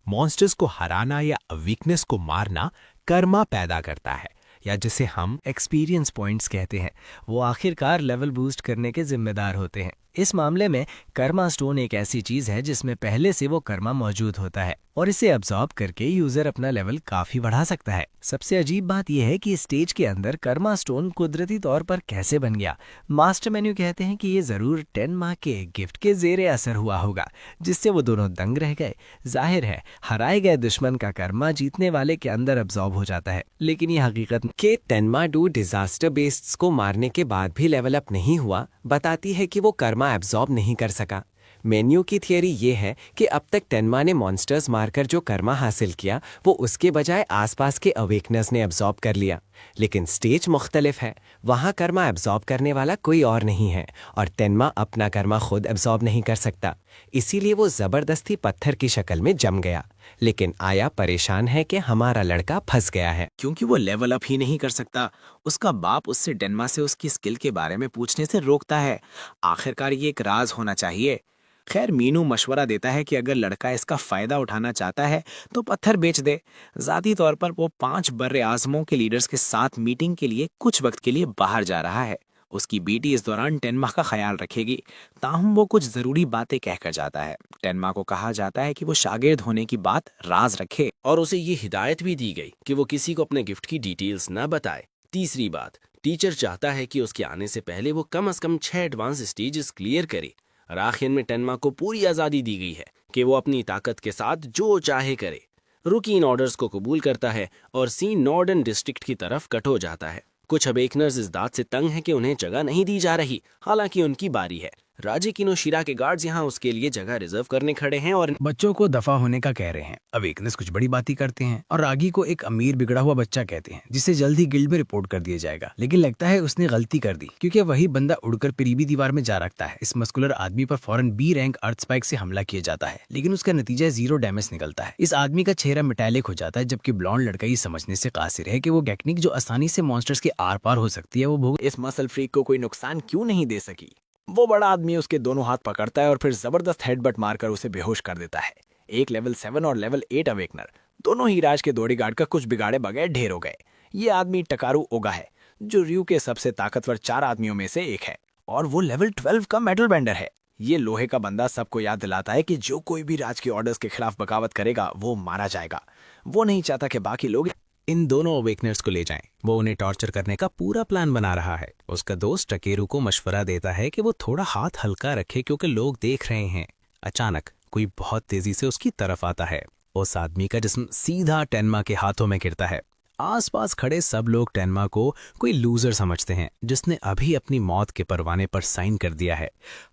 [SPEAKER 2] मॉन्स्टर्स को हराना या वीकनेस को मारना कर्मा पैदा करता है, या जिसे हम
[SPEAKER 1] एक्सपीरियंस पॉइंट्स कहते हैं। वो आखिरकार लेवल बूस्ट करने के जिम्मेदार होते हैं। इस मामले में कर्मा स्टोन एक ऐसी चीज है जिसमें पहले से वो कर्मा मौजूद होता है और इसे अब्सॉर्ब करके यूजर अपना लेवल काफी बढ़ा सकता है। सबसे अजीब बात यह है कि स्टेज के अंदर कर्मा स्टोन कुदरती तौर पर कैसे बन गया। मास्टर मेन्यू कहते हैं कि ये जरूर टेन्मा के गिफ्ट के जेरे असर हुआ होगा, जिससे वो दोनों दंग रह गए। जाहिर है हराए गए दुश्मन का कर्मा जीतने वाले के अंदर अब्सॉर्ब हो जाता है, लेकिन ये हकीकत
[SPEAKER 7] के टेन्मा डू डिजास्टर बेस्ट्स को मारने के बाद भी लेवल अप नहीं हुआ बताती है कि वो कर्मा एब्जॉर्ब नहीं कर सका। मेन्यू की थियरी ये है कि अब तक टेन्मा ने मॉन्स्टर्स मारकर जो कर्मा हासिल किया वो उसके बजाय आसपास के अवेकनर्स ने एब्जॉर्ब कर लिया। लेकिन स्टेज मुख्तलिफ है, वहाँ कर्मा एब्जॉर्ब करने वाला कोई और नहीं है और टेन्मा अपना कर्मा खुद एब्जॉर्ब नहीं कर सकता। इसीलिए वो जबरदस्ती पत्थर की शक्ल में जम गया। लेकिन आया परेशान है कि हमारा लड़का फंस गया है।
[SPEAKER 4] क्योंकि वो लेवल अप ही नहीं कर सकता, उसका बाप उससे टेन्मा से उसकी स्किल के बारे में पूछने से रोकता है। आखिरकार ये एक राज होना चाहिए। खैर मीनू मशवरा देता है कि अगर लड़का इसका फायदा उठाना चाहता है तो पत्थर बेच दे। ज़ाती तौर पर वो 5 बर्रे आज़मों के लीडर्स के साथ मीटिंग के लिए कुछ वक्त के लिए बाहर जा रहा है। उसकी बेटी इस दौरान टेन्मा का ख्याल रखेगी। ताहम वो कुछ ज़रूरी बातें कहकर जाता है। टेन्मा को कहा जाता है कि वो शागिर्द होने की बात राज रखे
[SPEAKER 3] और उसे ये हिदायत भी दी गई कि वो किसी को अपने गिफ्ट की डिटेल्स न बताए। तीसरी बात, टीचर चाहता है कि उसके आने से पहले वो कम से कम 6 एडवांस स्टेजेस क्लियर करे। और आखिर में टेन्मा को पूरी आज़ादी दी गई है कि वो अपनी ताकत के साथ जो चाहे करे। रुकी इन ऑर्डर्स को कबूल करता है और सीन नॉर्डर्न डिस्ट्रिक्ट की तरफ कट हो जाता है। कुछ अवेकनर्स इस बात से तंग हैं कि उन्हें जगह नहीं दी जा रही, हालांकि उनकी बारी है। राजे किनोशिरा के गार्ड्स यहाँ उसके लिए जगह रिजर्व करने खड़े हैं और
[SPEAKER 2] बच्चों को दफा होने का कह रहे हैं। अवेकनेस कुछ बड़ी बातें करते हैं और रागी को एक अमीर बिगड़ा हुआ बच्चा कहते हैं, जिसे जल्द ही गिल्ड में रिपोर्ट कर दिया जाएगा। लेकिन लगता है उसने गलती कर दी, क्योंकि वही बंदा उड़कर करीबी दीवार में जा रखता है। इस मस्कुलर आदमी पर फौरन बी रैंक अर्थ स्पाइक से हमला किया जाता है, लेकिन उसका नतीजा 0 डैमेज निकलता है। इस आदमी का चेहरा मेटालिक हो जाता है, जबकि ब्लॉन्ड लड़का ये समझने से कासिर है कि वो टेक्निक जो आसानी से मॉन्स्टर्स के आर पार हो सकती है वो भोग
[SPEAKER 4] इस मसल फ्रीक को कोई नुकसान क्यों नहीं दे सकी। वो बड़ा आदमी उसके दोनों हाथ पकड़ता है और फिर जबरदस्त हेडबट मारकर उसे बेहोश कर देता है। एक लेवल 7 और लेवल 8 अवेकनर दोनों ही राज के दौड़ी गार्ड का कुछ बिगाड़े बगैर ढेर हो गए। ये आदमी टकारू ओगा है, जो रियू के सबसे ताकतवर 4 आदमियों में से एक है और वो लेवल 12 का मेटल बेंडर है। ये लोहे का बंदा सबको याद दिलाता है कि जो कोई भी राज के ऑर्डर्स के खिलाफ बगावत करेगा वो मारा जाएगा। वो नहीं चाहता कि बाकी लोग
[SPEAKER 2] इन दोनों अवेकनर्स को ले जाएं। वो उन्हें टॉर्चर करने का पूरा प्लान बना रहा है। उसका दोस्त टकेरू को मशवरा देता है कि वो थोड़ा हाथ हल्का रखे क्योंकि लोग देख रहे हैं। अचानक कोई बहुत तेजी से उसकी तरफ आता है। उस आदमी का जिस्म सीधा टेन्मा के हाथों में गिरता है। आसपास खड़े सब लोग टेन्मा को कोई लूजर समझते हैं, जिसने अभी अपनी मौत के परवाने पर साइन कर दिया है।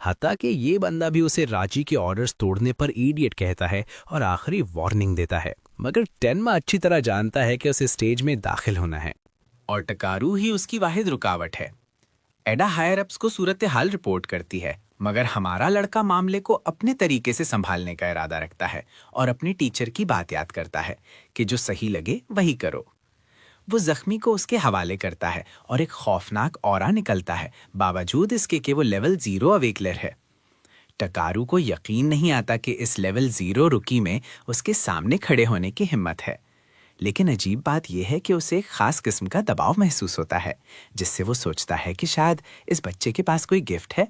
[SPEAKER 2] हत्ता कि ये बंदा भी उसे राजी के ऑर्डर्स तोड़ने पर इडियट कहता है और आखिरी वार्निंग देता है। मगर टेन्मा अच्छी तरह जानता है कि उसे स्टेज में दाखिल होना है
[SPEAKER 5] और टकारू ही उसकी वाहिद रुकावट है। एडा हायर अप्स को सूरत हाल रिपोर्ट करती है, मगर हमारा लड़का मामले को अपने तरीके से संभालने का इरादा रखता है और अपने टीचर की बात याद करता है कि जो सही लगे वही करो। वो जख्मी को उसके हवाले करता है और एक खौफनाक ऑरा निकलता है, बावजूद इसके कि वो लेवल 0 अवेकलर है। टकारू को यकीन नहीं आता कि इस लेवल 0 रुकी में उसके सामने खड़े होने की हिम्मत है। लेकिन अजीब बात यह है कि उसे एक खास किस्म का दबाव महसूस होता है, जिससे वो सोचता है कि शायद इस बच्चे के पास कोई गिफ्ट है।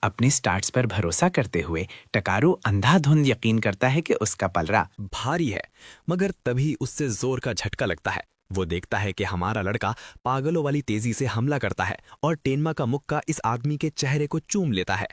[SPEAKER 5] अपने स्टार्ट्स पर भरोसा करते हुए टकारू अंधाधुंध यकीन करता है कि उसका पलरा
[SPEAKER 2] भारी है, मगर तभी उससे जोर का झटका लगता है। वो देखता है कि हमारा लड़का पागलों वाली तेजी से हमला करता है और टेन्मा का मुक्का इस आदमी के चेहरे को चूम लेता है।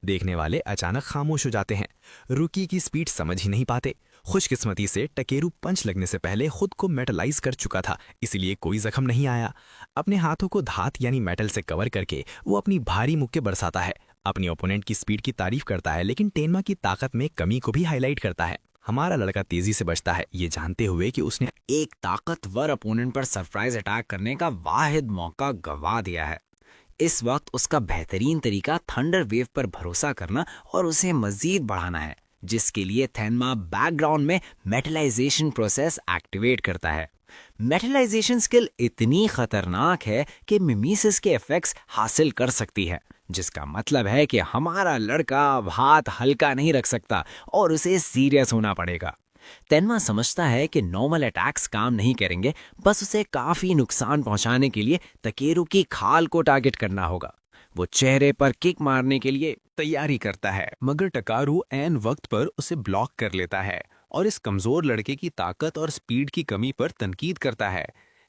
[SPEAKER 2] देखने वाले अचानक खामोश हो जाते हैं। रुकी की स्पीड समझ ही नहीं पाते। खुशकिस्मती से टकेरू पंच लगने से पहले खुद को मेटलाइज कर चुका था, इसलिए कोई जख्म नहीं आया। अपने हाथों को धात यानी मेटल से कवर करके वो अपनी भारी मुक्के बरसाता है। अपनी ओपोनेंट की स्पीड की तारीफ करता है, लेकिन टेन्मा की ताकत में कमी को भी हाईलाइट करता है। हमारा लड़का तेजी से बचता है, ये जानते हुए कि उसने
[SPEAKER 4] एक ताकतवर अपोनेंट पर सरप्राइज अटैक करने का वाहिद मौका गंवा दिया है। इस वक्त उसका बेहतरीन तरीका थंडर वेव पर भरोसा करना और उसे मजीद बढ़ाना है।
[SPEAKER 3] जिसके लिए थेनमा बैकग्राउंड में मेटलाइजेशन प्रोसेस एक्टिवेट करता है। मेटलाइजेशन स्किल इतनी खतरनाक है कि मिमीसिस के इफेक्ट्स हासिल कर सकती है, जिसका मतलब है कि हमारा लड़का अब हाथ हल्का नहीं रख सकता और उसे सीरियस होना पड़ेगा। तेनमा समझता है कि नॉर्मल अटैक्स काम नहीं करेंगे, बस उसे काफी नुकसान पहुंचाने के लिए तकेरू की खाल को टारगेट करना होगा। वो चेहरे पर किक मारने के लिए
[SPEAKER 1] तैयारी करता है, मगर टकारू ऐन वक्त पर उसे ब्लॉक कर लेता है और इस कमजोर लड़के की ताकत और स्पीड की कमी पर तनकीद करता है।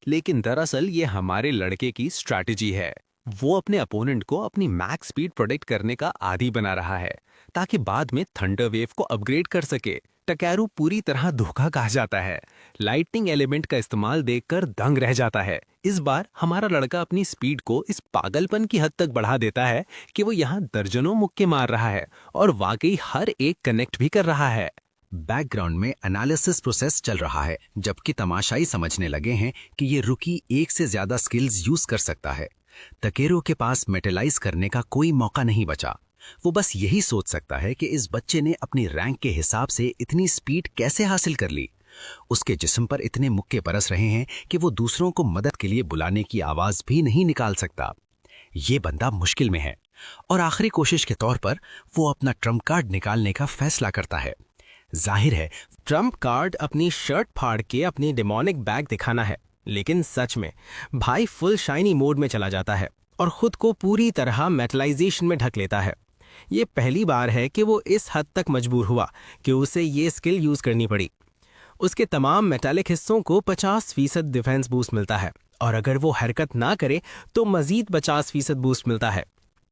[SPEAKER 1] लेकिन दरअसल ये हमारे लड़के की स्ट्रैटेजी है। वो अपने अपोनेंट को अपनी मैक्स स्पीड प्रोटेक्ट करने का आदी बना रहा है ताकि बाद में थंडर वेव को अपग्रेड कर सके। टकैरू पूरी तरह धोखा खा जाता है। लाइटनिंग एलिमेंट का इस्तेमाल देखकर दंग रह जाता है। इस बार हमारा लड़का अपनी स्पीड को इस पागलपन की हद तक बढ़ा देता है कि वो यहाँ दर्जनों मुक्के मार रहा है और वाकई हर एक कनेक्ट भी कर रहा है।
[SPEAKER 6] बैकग्राउंड में एनालिसिस प्रोसेस चल रहा है, जबकि तमाशाई समझने लगे हैं कि ये रुकी एक से ज्यादा स्किल्स यूज कर सकता है। तकेरो के पास मेटलाइज करने का कोई मौका नहीं बचा। वो बस यही सोच सकता है कि इस बच्चे ने अपनी रैंक के हिसाब से इतनी स्पीड कैसे हासिल कर ली। उसके जिस्म पर इतने मुक्के बरस रहे हैं कि वो दूसरों को मदद के लिए बुलाने की आवाज भी नहीं निकाल सकता। ये बंदा मुश्किल में है और आखिरी कोशिश के तौर पर वो अपना ट्रम्प कार्ड निकालने का फैसला करता है। जाहिर है
[SPEAKER 1] ट्रम्प कार्ड अपनी शर्ट फाड़ के अपनी डेमोनिक बैग दिखाना है, लेकिन सच में भाई फुल शाइनी मोड में चला जाता है और खुद को पूरी तरह मेटलाइजेशन में ढक लेता है। ये पहली बार है कि वो इस हद तक मजबूर हुआ कि उसे ये स्किल यूज करनी पड़ी। उसके तमाम मेटालिक हिस्सों को 50% डिफेंस बूस्ट मिलता है और अगर वो हरकत ना करे तो मजीद 50% बूस्ट मिलता है।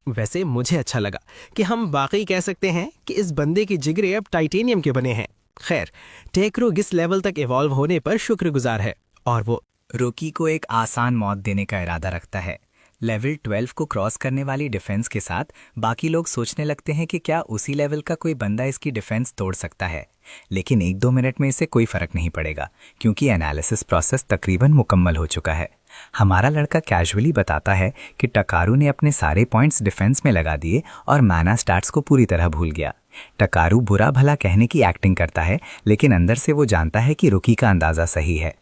[SPEAKER 1] वैसे मुझे अच्छा लगा कि हम वाकई कह सकते हैं कि इस बंदे के जिगरे अब टाइटेनियम के बने हैं। खैर, टेक्रो इस लेवल तक इवॉल्व होने पर शुक्रगुजार है और वो
[SPEAKER 4] रोकी को एक आसान मौत देने का इरादा रखता है। लेवल 12 को क्रॉस करने वाली डिफेंस के साथ बाकी लोग सोचने लगते हैं कि क्या उसी लेवल का कोई बंदा इसकी डिफेंस तोड़ सकता है, लेकिन 1-2 मिनट में इसे कोई फर्क नहीं पड़ेगा क्योंकि एनालिसिस प्रोसेस तकरीबन मुकम्मल हो चुका है। हमारा लड़का कैजुअली बताता है कि टकारू ने अपने सारे पॉइंट्स डिफेंस में लगा दिए और माना स्टार्ट्स को पूरी तरह भूल गया। टकारू बुरा भला कहने की एक्टिंग करता है, लेकिन अंदर से वो जानता है कि रुकी का अंदाजा सही है।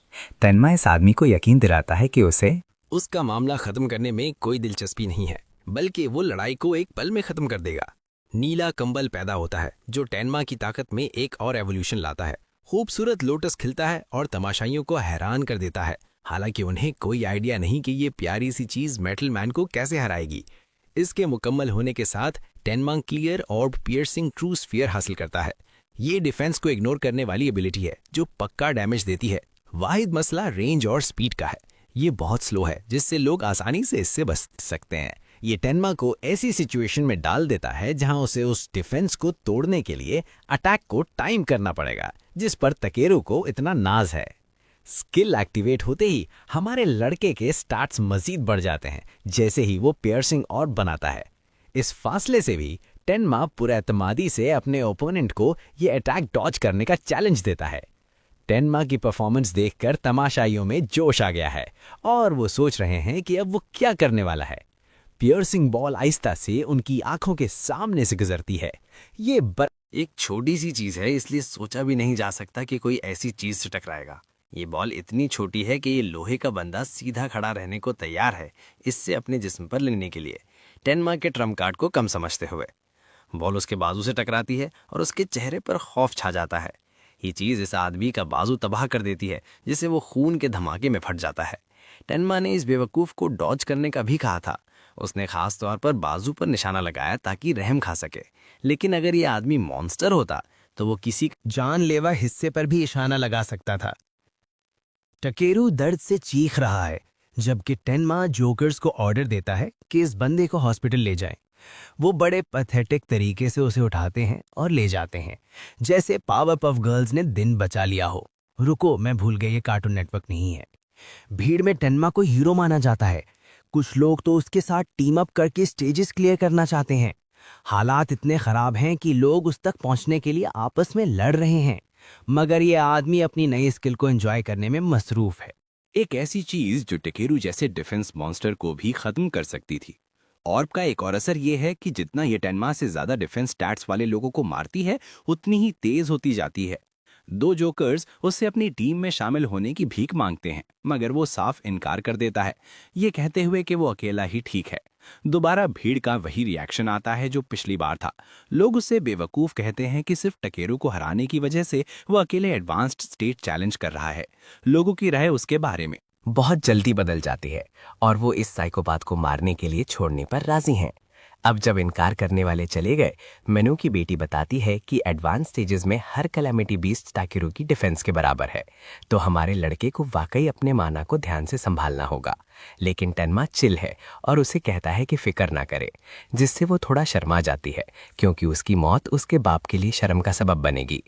[SPEAKER 4] तन्मा इस आदमी को यकीन दिलाता है कि उसे
[SPEAKER 1] उसका मामला खत्म करने में कोई दिलचस्पी नहीं है, बल्कि वो लड़ाई को एक पल में खत्म कर देगा। नीला कंबल पैदा होता है जो टेनमा की ताकत में एक और एवोल्यूशन लाता है। खूबसूरत लोटस खिलता है और तमाशाइयों को हैरान कर देता है, हालांकि उन्हें कोई आइडिया नहीं कि ये प्यारी सी चीज मेटल मैन को कैसे हराएगी। इसके मुकम्मल होने के साथ टेनमा क्लियर ऑर्ब पियर्सिंग ट्रू स्फीयर हासिल करता है। ये डिफेंस को इग्नोर करने वाली एबिलिटी है जो पक्का डैमेज देती है। वाहिद मसला रेंज और स्पीड का है। ये बहुत स्लो है जिससे लोग आसानी से इससे बच सकते हैं। ये टेनमा को ऐसी सिचुएशन में डाल देता है जहां उसे उस डिफेंस को तोड़ने के लिए अटैक को टाइम करना पड़ेगा, जिस पर तकेरू को इतना नाज है। स्किल एक्टिवेट होते ही हमारे लड़के के स्टार्ट्स मजीद बढ़ जाते हैं जैसे ही वो पियर्सिंग ऑर्ब बनाता है। इस फासले से भी टेनमा पुरएतमादी से अपने ओपोनेंट को ये अटैक डॉज करने का चैलेंज देता है। टेनमा की परफॉर्मेंस देखकर तमाशाइयों में जोश आ गया है और वो सोच रहे हैं कि अब वो क्या करने वाला है। पियर्सिंग बॉल आहिस्ता से उनकी आंखों के सामने से गुजरती है। ये
[SPEAKER 5] एक छोटी सी चीज है, इसलिए सोचा भी नहीं जा सकता कि कोई ऐसी चीज से टकराएगा। ये बॉल इतनी छोटी है कि ये लोहे का बंदा सीधा खड़ा रहने को तैयार है इससे अपने जिस्म पर लेने के लिए। टेनमा के ट्रम्प कार्ड को कम समझते हुए बॉल उसके बाजू से टकराती है और उसके चेहरे पर खौफ छा जाता है। ये चीज इस आदमी का बाजू तबाह कर देती है जिससे वो खून के धमाके में फट जाता है। टेनमा ने इस बेवकूफ को डॉज करने का भी कहा था। उसने खास तौर पर बाजू पर निशाना लगाया ताकि रहम खा सके, लेकिन अगर ये आदमी मॉन्स्टर होता तो वो किसी
[SPEAKER 1] जानलेवा हिस्से पर भी इशारा लगा सकता था। टकेरू दर्द से चीख रहा है जबकि टेनमा जोकर्स को ऑर्डर देता है कि इस बंदे को हॉस्पिटल ले जाएं। वो बड़े पैथेटिक तरीके से उसे उठाते हैं और ले जाते हैं, जैसे पावर पफ गर्ल्स ने दिन बचा लिया हो। रुको, मैं भूल गया, ये कार्टून नेटवर्क नहीं है। भीड़ में टेनमा को हीरो माना जाता है। कुछ लोग तो उसके साथ टीम अप करके स्टेजेस क्लियर करना चाहते हैं। हालात इतने खराब हैं कि लोग उस तक पहुंचने के लिए आपस में लड़ रहे हैं, मगर ये आदमी अपनी नई स्किल को एंजॉय करने में मसरूफ है।
[SPEAKER 6] एक ऐसी चीज जो टकेरू जैसे डिफेंस मॉन्स्टर को भी खत्म कर सकती थी
[SPEAKER 2] ऑर्ब का एक और असर ये है कि जितना ये टेनमा से ज्यादा डिफेंस स्टैट्स वाले लोगों को मारती है उतनी ही तेज होती जाती है। दो जोकर्स उससे अपनी टीम में शामिल होने की भीख मांगते हैं, मगर वो साफ इनकार कर देता है, ये कहते हुए कि वो अकेला ही ठीक है। दोबारा भीड़ का वही रिएक्शन आता है जो पिछली बार था। लोग उसे बेवकूफ कहते हैं कि सिर्फ टकेरू को हराने की वजह से वो अकेले एडवांस्ड स्टेट चैलेंज कर रहा है। लोगों की राय उसके बारे में
[SPEAKER 7] बहुत जल्दी बदल जाती है और वो इस साइकोपाथ को मारने के लिए छोड़ने पर राजी हैं। अब जब इनकार करने वाले चले गए, मेनू की बेटी बताती है कि एडवांस स्टेजेस में हर कैलामिटी बीस्ट टाकिरू की डिफेंस के बराबर है, तो हमारे लड़के को वाकई अपने माना को ध्यान से संभालना होगा। लेकिन टेनमा चिल है और उसे कहता है कि फिक्र ना करे, जिससे वो थोड़ा शर्मा जाती है क्योंकि उसकी मौत उसके बाप के लिए शर्म का सबब बनेगी।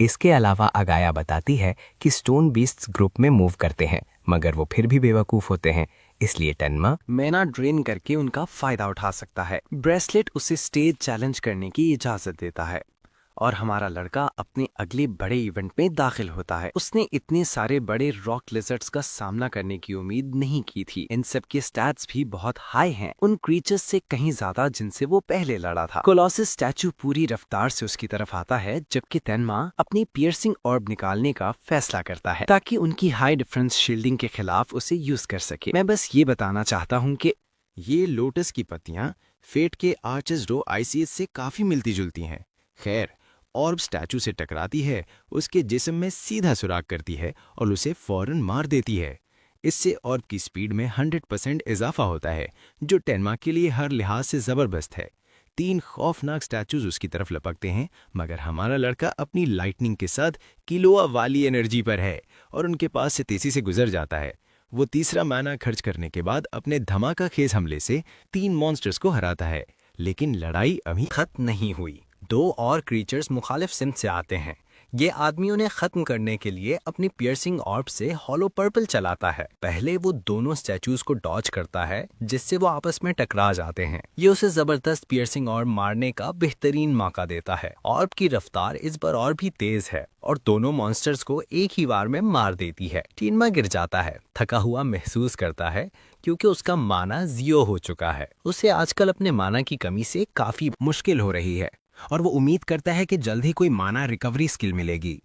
[SPEAKER 7] इसके अलावा अगाया बताती है कि स्टोन बीस्ट्स ग्रुप में मूव करते हैं, मगर वो फिर भी बेवकूफ होते हैं, इसलिए टेनमा
[SPEAKER 1] मैना ड्रेन करके उनका फायदा उठा सकता है। ब्रेसलेट उसे स्टेज चैलेंज करने की इजाजत देता है और हमारा लड़का अपने अगले बड़े इवेंट में दाखिल होता है। उसने इतने सारे बड़े रॉक लिजर्ड्स का सामना करने की उम्मीद नहीं की थी। इन सब के स्टैट्स भी बहुत हाई हैं, उन क्रीचर्स से कहीं ज्यादा जिनसे वो पहले लड़ा था। कोलोसस स्टैचू पूरी रफ्तार से उसकी तरफ आता है, जबकि तेनमा अपनी पियर्सिंग ऑर्ब निकालने का फैसला करता है ताकि उनकी हाई डिफरेंस शील्डिंग के खिलाफ उसे यूज कर सके। मैं बस ये बताना चाहता हूँ कि
[SPEAKER 3] ये लोटस की पत्तियां फेट के आर्चेस रो आईसीएस से काफी मिलती जुलती हैं। खैर, ऑर्ब स्टैचू से टकराती है, उसके जिस्म में सीधा सुराग करती है और उसे फौरन मार देती है। इससे ऑर्ब की स्पीड में 100% इजाफा होता है, जो टेनमा के लिए हर लिहाज से जबरदस्त है। 3 खौफनाक स्टैचूज उसकी तरफ लपकते हैं, मगर हमारा लड़का अपनी लाइटनिंग के साथ किलोआ वाली एनर्जी पर है और उनके पास से तेजी से गुजर जाता है। वो तीसरा माना खर्च करने के बाद अपने धमाका खेज हमले से 3 मॉन्स्टर्स को हराता है, लेकिन लड़ाई अभी
[SPEAKER 2] खत्म नहीं हुई। 2 और क्रीचर्स मुखालिफ सिम्त से आते हैं। ये आदमी उन्हें खत्म करने के लिए अपनी पियर्सिंग ऑर्ब से हॉलो पर्पल चलाता है। पहले वो दोनों स्टैचूज को डॉज करता है, जिससे वो आपस में टकरा जाते हैं। ये उसे जबरदस्त पियर्सिंग ऑर्ब मारने का बेहतरीन मौका देता है। ऑर्ब की रफ्तार इस बार और भी तेज है और दोनों मॉन्स्टर्स को एक ही बार में मार देती है। टेनमा गिर जाता है, थका हुआ महसूस करता है क्योंकि उसका माना 0 हो चुका है। उसे आजकल अपने माना की कमी से काफी मुश्किल हो रही है और वो उम्मीद करता है कि जल्द ही कोई माना रिकवरी स्किल मिलेगी।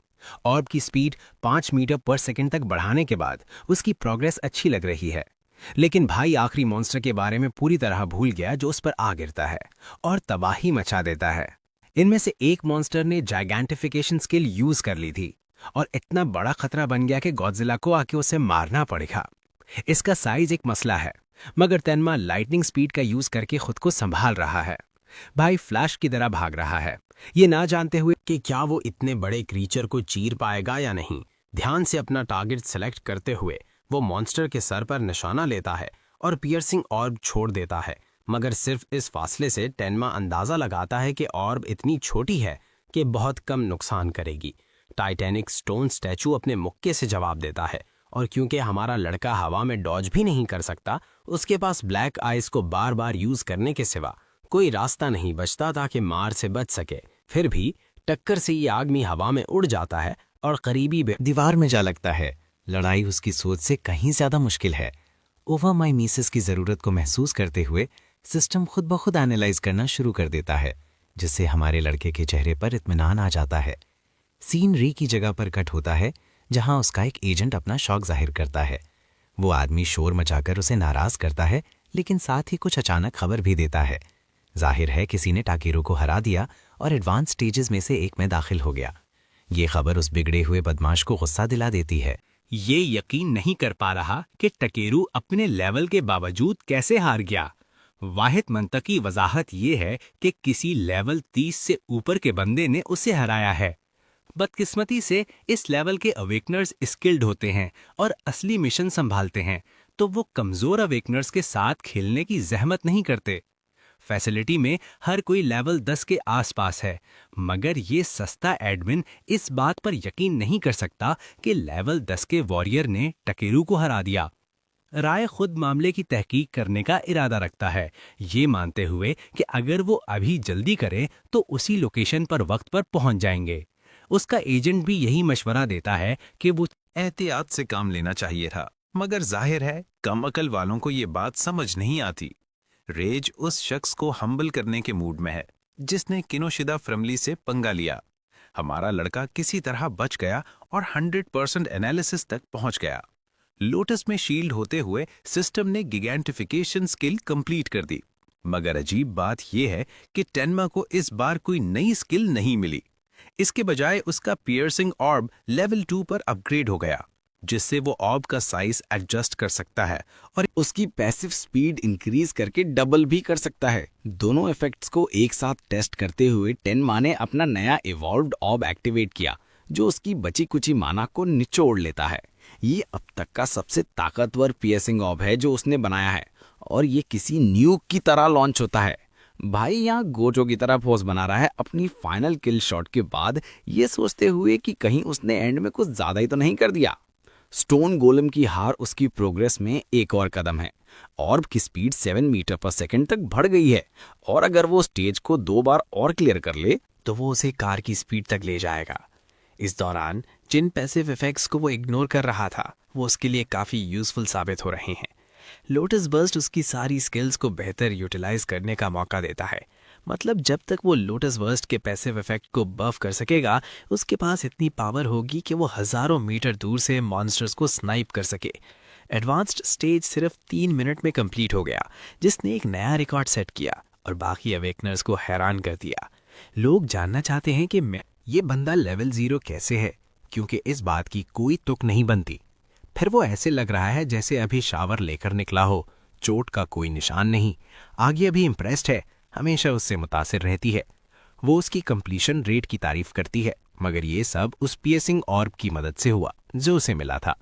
[SPEAKER 2] ऑर्ब की स्पीड 5 मीटर पर सेकंड तक बढ़ाने के बाद उसकी प्रोग्रेस अच्छी लग रही है, लेकिन भाई आखिरी मॉन्स्टर के बारे में पूरी तरह भूल गया जो उस पर आ गिरता है और तबाही मचा देता है। इनमें से एक मॉन्स्टर ने जाइगेंटिफिकेशन स्किल यूज कर ली थी और इतना बड़ा खतरा बन गया कि गॉडजिला को आके उसे मारना पड़ेगा। इसका साइज एक मसला है, मगर तेनमा लाइटनिंग स्पीड का यूज करके खुद को संभाल रहा है। भाई फ्लैश की तरह भाग रहा है, ये ना जानते हुए कि क्या वो इतने बड़े क्रीचर को चीर पाएगा या नहीं। ध्यान से अपना टारगेट सेलेक्ट करते हुए वो मॉन्स्टर के सर पर निशाना लेता है और पियर्सिंग ऑर्ब छोड़ देता है, मगर सिर्फ इस फासले से टेनमा अंदाजा लगाता है कि ऑर्ब इतनी छोटी है कि बहुत कम नुकसान करेगी। टाइटैनिक स्टोन स्टैचू अपने मुक्के से जवाब देता है और क्योंकि हमारा लड़का हवा में डॉज भी नहीं कर सकता, उसके पास ब्लैक आइज को बार बार यूज करने के सिवा कोई रास्ता नहीं बचता ताकि मार से बच सके। फिर भी टक्कर से ये आदमी हवा में उड़ जाता है और करीबी
[SPEAKER 4] दीवार में जा लगता है। लड़ाई उसकी सोच से कहीं ज्यादा मुश्किल है। ओवामाइमीसिस की जरूरत को महसूस करते हुए सिस्टम खुद ब खुद एनालाइज करना शुरू कर देता है, जिससे हमारे लड़के के चेहरे पर इत्मीनान आ जाता है। सीन री की जगह पर कट होता है, जहां उसका एक एजेंट अपना शौक जाहिर करता है। वो आदमी शोर मचाकर उसे नाराज करता है, लेकिन साथ ही कुछ अचानक खबर भी देता है। जाहिर है किसी ने टाकेरू को हरा दिया और एडवांस स्टेजेस में से एक में दाखिल हो गया। ये खबर उस बिगड़े हुए बदमाश को गुस्सा दिला देती है।
[SPEAKER 2] ये यकीन नहीं कर पा रहा कि टकेरू अपने लेवल के बावजूद कैसे हार गया। वाहिद मंतकी वजाहत ये है कि किसी लेवल 30 से ऊपर के बंदे ने उसे हराया है। बदकिस्मती से इस लेवल के अवेकनर्स स्किल्ड होते हैं और असली मिशन संभालते हैं, तो वो कमजोर अवेकनर्स के साथ खेलने की जहमत नहीं करते। फैसिलिटी में हर कोई लेवल 10 के आसपास है, मगर ये सस्ता एडमिन इस बात पर यकीन नहीं कर सकता कि लेवल 10 के वॉरियर ने टकेरू को हरा दिया। राय खुद मामले की तहकीक करने का इरादा रखता है, ये मानते हुए कि अगर वो अभी जल्दी करे तो उसी लोकेशन पर वक्त पर पहुंच जाएंगे। उसका एजेंट भी यही मशवरा देता है कि वो
[SPEAKER 6] एहतियात से काम लेना चाहिए था, मगर जाहिर है कम अकल वालों को ये बात समझ नहीं आती। रेज उस शख्स को हम्बल करने के मूड में है जिसने किनोशिदा फ्रमली से पंगा लिया। हमारा लड़का किसी तरह बच गया और 100% एनालिसिस तक पहुंच गया। लोटस में शील्ड होते हुए सिस्टम ने गिगेंटिफिकेशन स्किल कंप्लीट कर दी। मगर अजीब बात यह है कि टेन्मा को इस बार कोई नई स्किल नहीं मिली। इसके बजाय उसका पियर्सिंग ऑर्ब लेवल 2 पर अपग्रेड हो गया, जिससे वो ऑर्ब का साइज एडजस्ट कर सकता है और
[SPEAKER 3] उसकी पैसिव स्पीड इंक्रीज करके डबल भी कर सकता है। दोनों इफेक्ट्स को एक साथ टेस्ट करते हुए टेन्मा ने अपना नया इवॉल्व्ड ऑर्ब एक्टिवेट किया, जो उसकी बची कुची माना को निचोड़ लेता है। ये अब तक का सबसे ताकतवर पियर्सिंग ऑर्ब है जो उसने बनाया है, और ये किसी न्यूक की तरह लॉन्च होता है। भाई यहाँ गोचो की तरह पोज बना रहा है अपनी फाइनल किल शॉट के बाद, ये सोचते हुए कि कहीं उसने एंड में कुछ ज्यादा ही तो नहीं कर दिया। स्टोन गोलम की हार उसकी प्रोग्रेस में एक और कदम है। ऑर्ब की स्पीड 7 मीटर पर सेकंड तक बढ़ गई है, और अगर वो स्टेज को 2 बार और क्लियर कर ले तो वो उसे कार की स्पीड तक ले जाएगा।
[SPEAKER 1] इस दौरान जिन पैसिव इफेक्ट्स को वो इग्नोर कर रहा था वो उसके लिए काफ़ी यूजफुल साबित हो रहे हैं। लोटस बर्स्ट उसकी सारी स्किल्स को बेहतर यूटिलाइज करने का मौका देता है। मतलब जब तक वो लोटस बर्स्ट के पैसिव इफेक्ट को बफ कर सकेगा, उसके पास इतनी पावर होगी कि वो हजारों मीटर दूर से मॉन्स्टर्स को स्नाइप कर सके। एडवांस्ड स्टेज सिर्फ 3 मिनट में कंप्लीट हो गया, जिसने एक नया रिकॉर्ड सेट किया और बाकी अवेकनर्स को हैरान कर दिया। लोग जानना चाहते हैं कि ये बंदा लेवल 0 कैसे है, क्योंकि इस बात की कोई तुक नहीं बनती। फिर वो ऐसे लग रहा है जैसे अभी शावर लेकर निकला हो, चोट का कोई निशान नहीं, आगे अभी इम्प्रेस्ड है, हमेशा उससे मुतासिर रहती है। वो उसकी कंप्लीशन रेट की तारीफ करती है, मगर ये सब उस पियर्सिंग ऑर्ब की मदद से हुआ जो उसे मिला था।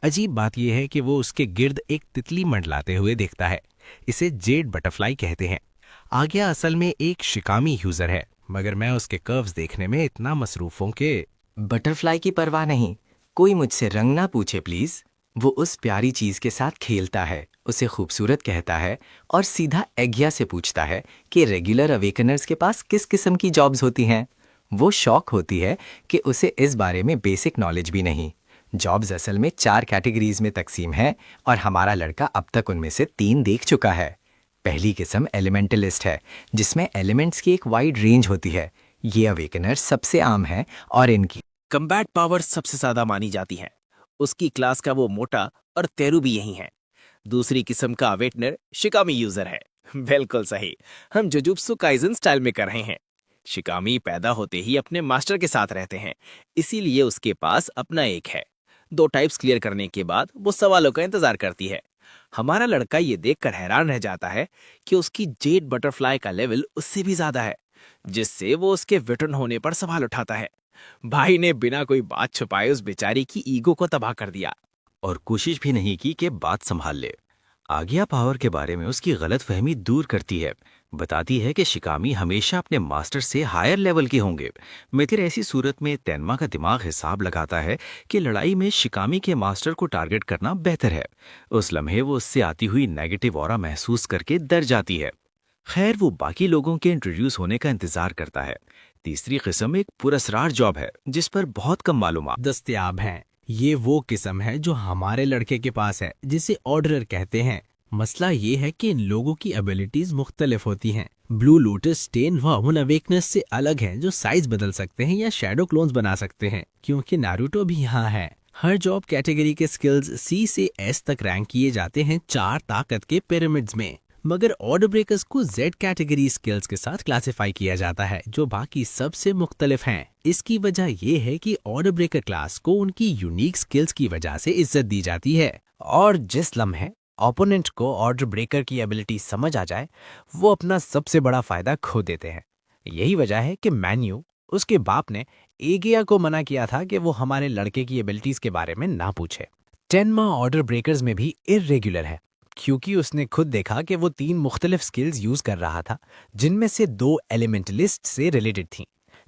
[SPEAKER 1] अजीब बात यह है कि वो उसके गिर्द एक तितली मंडलाते हुए देखता है। इसे जेड बटरफ्लाई कहते हैं। आज्ञा असल में एक शिकामी यूजर है, मगर मैं उसके कर्व्स देखने में इतना मसरूफ हूं कि
[SPEAKER 7] बटरफ्लाई की परवाह नहीं, कोई मुझसे रंग ना पूछे प्लीज। वो उस प्यारी चीज के साथ खेलता है, उसे खूबसूरत कहता है और सीधा एग्या से पूछता है कि रेगुलर अवेकनर्स के पास किस किस्म की जॉब्स होती हैं। वो शौक होती है कि उसे इस बारे में बेसिक नॉलेज भी नहीं। जॉब्स असल में 4 कैटेगरीज में तकसीम है और हमारा लड़का अब तक उनमें से 3 देख चुका है। पहली किस्म एलिमेंटलिस्ट है, जिसमें एलिमेंट्स की एक वाइड रेंज होती है। ये अवेकनर सबसे आम है और इनकी
[SPEAKER 1] कम्बैट पावर सबसे ज्यादा मानी जाती है। उसकी क्लास का वो मोटा और तेरू भी यही है। दूसरी किस्म का अवेटनर शिकामी यूजर है। बिल्कुल सही, हम जुजुत्सु काइजन स्टाइल में कर रहे हैं। शिकामी पैदा होते ही अपने मास्टर के साथ रहते हैं, इसीलिए उसके पास अपना एक है। 2 टाइप्स क्लियर करने के बाद वो सवालों का इंतजार करती है। हमारा लड़का ये देखकर हैरान रह जाता है कि उसकी जेड बटरफ्लाई का लेवल उससे भी ज्यादा है, जिससे वो उसके विटर्न होने पर सवाल उठाता है। भाई ने बिना कोई बात छुपाए उस बेचारी की ईगो को तबाह कर दिया
[SPEAKER 3] और कोशिश भी नहीं की कि बात संभाल ले। आज्ञा पावर के बारे में उसकी गलतफहमी दूर करती है, बताती है कि शिकामी हमेशा अपने मास्टर से हायर लेवल के होंगे। मगर ऐसी सूरत में तेनमा का दिमाग हिसाब लगाता है कि लड़ाई में शिकामी के मास्टर को टारगेट करना बेहतर है। उस लम्हे वो उससे आती हुई नेगेटिव ऑरा महसूस करके डर जाती है। खैर, वो बाकी लोगों के इंट्रोड्यूस होने का इंतजार करता है। तीसरी किस्म एक पुरस्कार जॉब है जिस पर बहुत कम मालूमात
[SPEAKER 1] दस्तयाब हैं। ये वो किस्म है जो हमारे लड़के के पास है, जिसे ऑर्डरर कहते हैं। मसला ये है कि इन लोगों की एबिलिटीज मुख्तलिफ होती हैं। ब्लू लोटस स्टेन व उन अवेकनेस से अलग हैं जो साइज बदल सकते हैं या शैडो क्लोन्स बना सकते हैं, क्योंकि नारुतो भी यहाँ है। हर जॉब कैटेगरी के स्किल्स C से S तक रैंक किए जाते हैं 4 ताकत के पिरामिड्स में, मगर ऑर्डर ब्रेकर्स को Z कैटेगरी स्किल्स के साथ क्लासिफाई किया जाता है, जो बाकी सबसे मुख्तलिफ हैं। इसकी वजह यह है कि ऑर्डर ब्रेकर क्लास को उनकी यूनिक स्किल्स की वजह से इज्जत दी जाती है, और जिस लम्हे ओपोनेंट को ऑर्डर ब्रेकर की एबिलिटी समझ आ जाए, वो अपना सबसे बड़ा फायदा खो देते हैं। यही वजह है कि मैन्यू, उसके बाप ने एगिया को मना किया था कि वो हमारे लड़के की एबिलिटीज के बारे में ना पूछे। टेन्मा ऑर्डर ब्रेकर्स में भी इर्रेगुलर है, क्योंकि उसने खुद देखा कि वो 3 मुख्तलिफ स्किल्स यूज कर रहा था, जिनमें से 2 एलिमेंटलिस्ट से रिलेटेड थीं।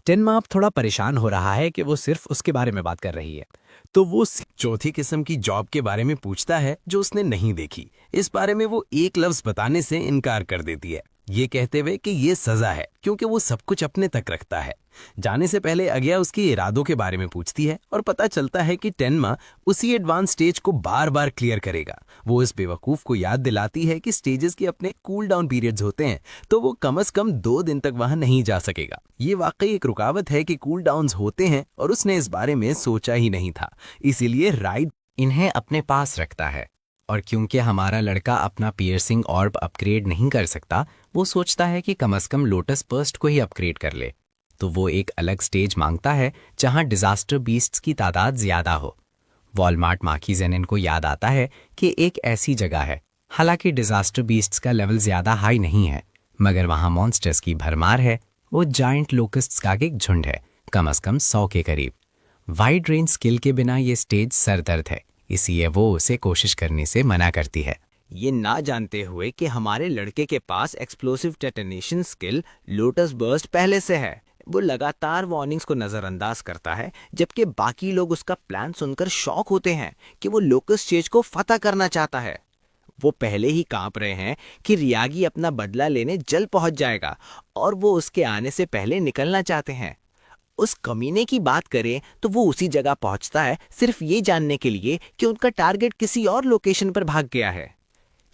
[SPEAKER 1] टेन्मा अब थोड़ा परेशान हो रहा है कि वो सिर्फ उसके बारे में बात कर रही है। तो वो चौथी किस्म की जॉब के बारे में पूछता है जो उसने नहीं देखी। इस बारे में वो एक लफ्ज बताने से इनकार कर देती है, ये कहते हुए कि ये सजा है क्योंकि वो सब कुछ अपने तक रखता है। जाने से पहले अज्ञा उसके इरादों के बारे में पूछती है और पता चलता है कि टेनमा उसी एडवांस स्टेज को बार बार क्लियर करेगा। वो इस बेवकूफ को याद दिलाती है कि स्टेजेस के अपने कूल डाउन पीरियड्स होते हैं, तो वो कम से कम 2 दिन तक वहां नहीं जा सकेगा। ये वाकई एक रुकावट है कि कूल डाउन्स होते हैं और उसने इस बारे में सोचा ही नहीं था, इसीलिए राइड
[SPEAKER 2] इन्हें अपने पास रखता है। और क्योंकि हमारा लड़का अपना पियर्सिंग ऑर्ब अपग्रेड नहीं कर सकता, वो सोचता है कि कम से कम लोटस बर्स्ट को ही अपग्रेड कर ले। तो वो एक अलग स्टेज मांगता है जहां डिजास्टर बीस्ट्स की तादाद ज्यादा हो। वॉलमार्ट माकी जेनिन को याद आता है कि एक ऐसी जगह है, हालांकि डिजास्टर बीस्ट्स का लेवल ज्यादा हाई नहीं है, मगर वहां मॉन्स्टर्स की भरमार है। वो जायंट लोकस्ट्स का एक झुंड है, कम से कम 100 के करीब। वाइड रेंज स्किल के बिना ये स्टेज सरदर्द है, इसलिए वो उसे कोशिश करने से मना करती है।
[SPEAKER 4] ये ना जानते हुए कि हमारे लड़के के पास explosive detonation skill lotus burst पहले से है, वो लगातार वार्निंग्स को नजरअंदाज करता है, जबकि बाकी लोग उसका प्लान सुनकर शॉक होते हैं कि वो लोकस स्टेज को फतह करना चाहता है। वो पहले ही कांप रहे हैं कि रियागी अपना बदला लेने जल्द पहुंच जाएगा और वो उसके आने से पहले निकलना चाहते हैं। उस कमीने की बात करें तो वो उसी जगह पहुंचता है सिर्फ ये जानने के लिए कि उनका टारगेट किसी और लोकेशन पर भाग गया है।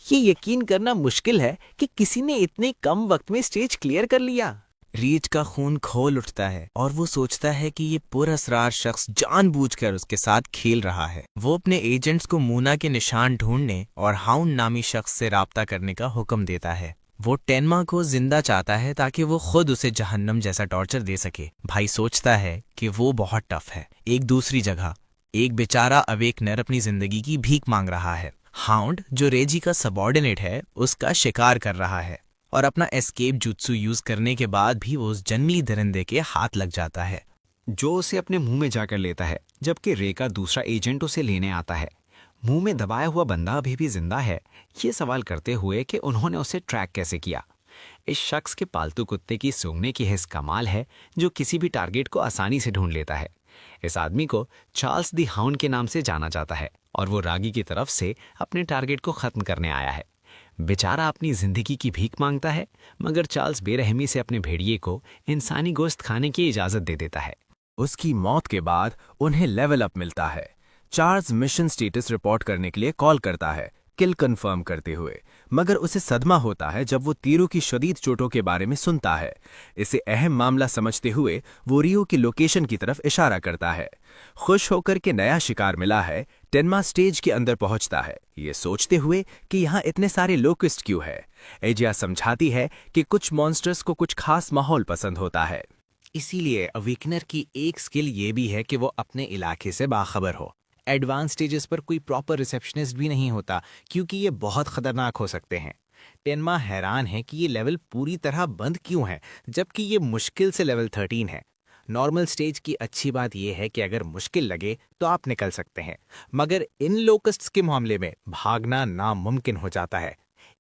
[SPEAKER 4] ये यकीन करना मुश्किल है कि किसी ने इतने कम वक्त में स्टेज क्लियर कर लिया।
[SPEAKER 3] रीच का खून खोल उठता है और वो सोचता है कि ये पुरअसरार शख्स जानबूझकर उसके साथ खेल रहा है। वो अपने एजेंट्स को मूना के निशान ढूंढने और हाउंड नामी शख्स से राब्ता करने का हुक्म देता है। वो टेनमा को जिंदा चाहता है ताकि वो खुद उसे जहन्नम जैसा टॉर्चर दे सके। भाई सोचता है कि वो बहुत टफ है। एक दूसरी जगह एक बेचारा अवेकनर अपनी जिंदगी की भीख मांग रहा है। हाउंड, जो रेजी का सबॉर्डिनेट है, उसका शिकार कर रहा है और अपना एस्केप जुत्सु यूज करने के बाद भी वो उस जंगली दरिंदे के हाथ लग जाता है,
[SPEAKER 2] जो उसे अपने मुंह में जाकर लेता है, जबकि रे का दूसरा एजेंट उसे लेने आता है। मुंह में दबाया हुआ बंदा अभी भी जिंदा है, ये सवाल करते हुए कि उन्होंने उसे ट्रैक कैसे किया। इस शख्स के पालतू कुत्ते की सूंघने की हिस्स कमाल है, जो किसी भी टारगेट को आसानी से ढूंढ लेता है। इस आदमी को चार्ल्स दी हाउंड के नाम से जाना जाता है और वो रागी की तरफ से अपने टारगेट को खत्म करने आया है। बेचारा अपनी जिंदगी की भीख मांगता है, मगर चार्ल्स बेरहमी से अपने भेड़िए को इंसानी गोश्त खाने की इजाजत दे देता है।
[SPEAKER 3] उसकी मौत के बाद उन्हें लेवल अप मिलता है। चार्ल्स मिशन स्टेटस रिपोर्ट करने के लिए कॉल करता है, किल कंफर्म करते हुए, मगर उसे सदमा होता है जब वो तीरों की शदीद चोटों के बारे में सुनता है। इसे अहम मामला समझते हुए वो रियो की लोकेशन की तरफ इशारा करता है। खुश होकर के नया शिकार मिला है, टेनमा स्टेज के अंदर पहुंचता है, ये सोचते हुए कि यहाँ इतने सारे लोकिस्ट क्यों है। एजिया समझाती है कि कुछ मॉन्स्टर्स को कुछ खास माहौल पसंद होता है।
[SPEAKER 4] इसीलिए अवेकनर की एक स्किल ये भी है कि वो अपने इलाके से बाखबर हो। एडवांस स्टेजेस पर कोई प्रॉपर रिसेप्शनिस्ट भी नहीं होता क्योंकि ये बहुत खतरनाक हो सकते हैं। टेनमा हैरान है कि ये लेवल पूरी तरह बंद क्यों है, जबकि ये मुश्किल से लेवल 13 है। नॉर्मल स्टेज की अच्छी बात यह है कि अगर मुश्किल लगे तो आप निकल सकते हैं, मगर इन लोकस्ट्स के मामले में भागना नामुमकिन हो जाता है।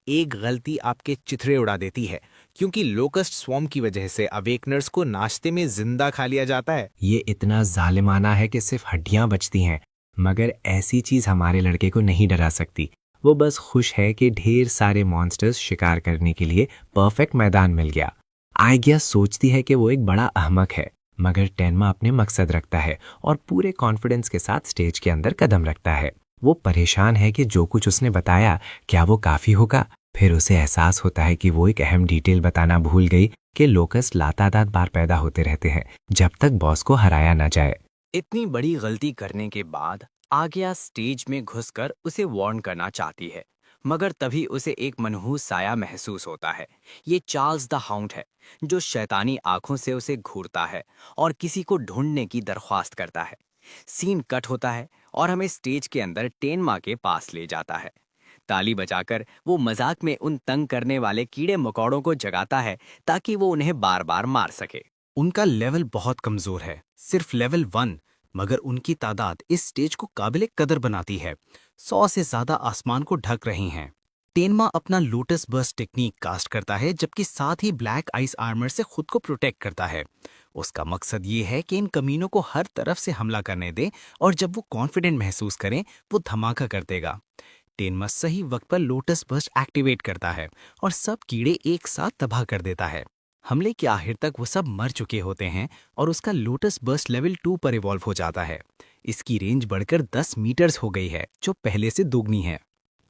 [SPEAKER 4] एक गलती आपके चिथड़े उड़ा देती है, क्योंकि लोकस्ट स्वॉर्म की वजह से अवेकनर्स को नाश्ते में जिंदा खा लिया जाता है।
[SPEAKER 2] ये इतना जालिमाना है कि सिर्फ हड्डियां बचती हैं, मगर ऐसी चीज हमारे लड़के को नहीं डरा सकती। वो बस खुश है कि ढेर सारे मॉन्स्टर्स शिकार करने के लिए परफेक्ट मैदान मिल गया। आइगिया सोचती है कि वो एक बड़ा अहमक है, मगर टेनमा अपने मकसद रखता है और पूरे कॉन्फिडेंस के साथ स्टेज के अंदर कदम रखता है। वो परेशान है कि जो कुछ उसने बताया क्या वो काफी होगा। फिर उसे एहसास होता है कि वो एक अहम डिटेल बताना भूल गई कि लोकस्ट लातादाद बार पैदा होते रहते हैं जब तक बॉस को हराया ना जाए।
[SPEAKER 1] इतनी बड़ी गलती करने के बाद आज्ञा स्टेज में घुसकर उसे वार्न करना चाहती है, मगर तभी उसे एक मनहूस साया महसूस होता है। ये चार्ल्स द हाउंड है, जो शैतानी आंखों से उसे घूरता है और किसी को ढूंढने की दरख्वास्त करता है। सीन कट होता है और हमें स्टेज के अंदर टेनमा के पास ले जाता है। ताली बजाकर वो मजाक में उन तंग करने वाले कीड़े मकोड़ों को जगाता है ताकि वो उन्हें बार बार मार सके।
[SPEAKER 3] उनका लेवल बहुत कमजोर है, सिर्फ लेवल 1, मगर उनकी तादाद इस स्टेज को काबिले कदर बनाती है। 100 से ज्यादा आसमान को ढक रही हैं। टेनमा अपना लोटस बर्स्ट टेक्निक कास्ट करता है, जबकि साथ ही ब्लैक आइस आर्मर से खुद को प्रोटेक्ट करता है। उसका मकसद ये है कि इन कमीनों को हर तरफ से हमला करने दे और जब वो कॉन्फिडेंट महसूस करें वो धमाका कर देगा। टेनमा सही वक्त पर लोटस बर्स्ट एक्टिवेट करता है और सब कीड़े एक साथ तबाह कर देता है। हमले के आखिर तक वो सब मर चुके होते हैं और उसका लोटस बर्स्ट लेवल 2 पर इवॉल्व हो जाता है। इसकी रेंज बढ़कर 10 मीटर्स हो गई है, जो पहले से दोगुनी है।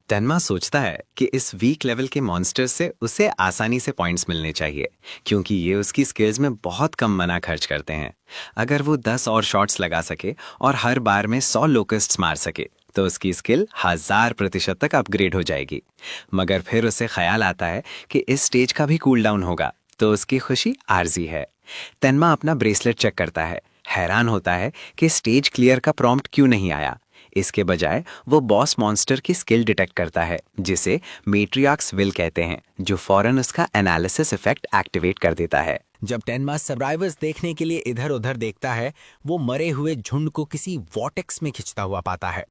[SPEAKER 2] टेनमा सोचता है कि इस वीक लेवल के मॉन्स्टर्स से उसे आसानी से पॉइंट्स मिलने चाहिए, क्योंकि ये उसकी स्किल्स में बहुत कम मना खर्च करते हैं। अगर वो 10 और शॉट्स लगा सके और हर बार में 100 लोकस्ट्स मार सके तो उसकी स्किल 1000% तक अपग्रेड हो जाएगी। मगर फिर उसे ख्याल आता है कि इस स्टेज का भी कूल डाउन होगा, तो उसकी खुशी आर्जी है। टेनमा अपना ब्रेसलेट चेक करता है, हैरान होता है कि स्टेज क्लियर का प्रॉम्प्ट क्यों नहीं आया। इसके बजाय वो बॉस मॉन्स्टर की स्किल डिटेक्ट करता है, जिसे मैट्रियार्क्स विल कहते हैं, जो फौरन उसका एनालिसिस इफेक्ट एक्टिवेट कर देता है।
[SPEAKER 3] जब टेनमा सर्वाइवर्स देखने के लिए इधर उधर देखता है, वो मरे हुए झुंड को किसी वॉटेक्स में खिंचता हुआ पाता है।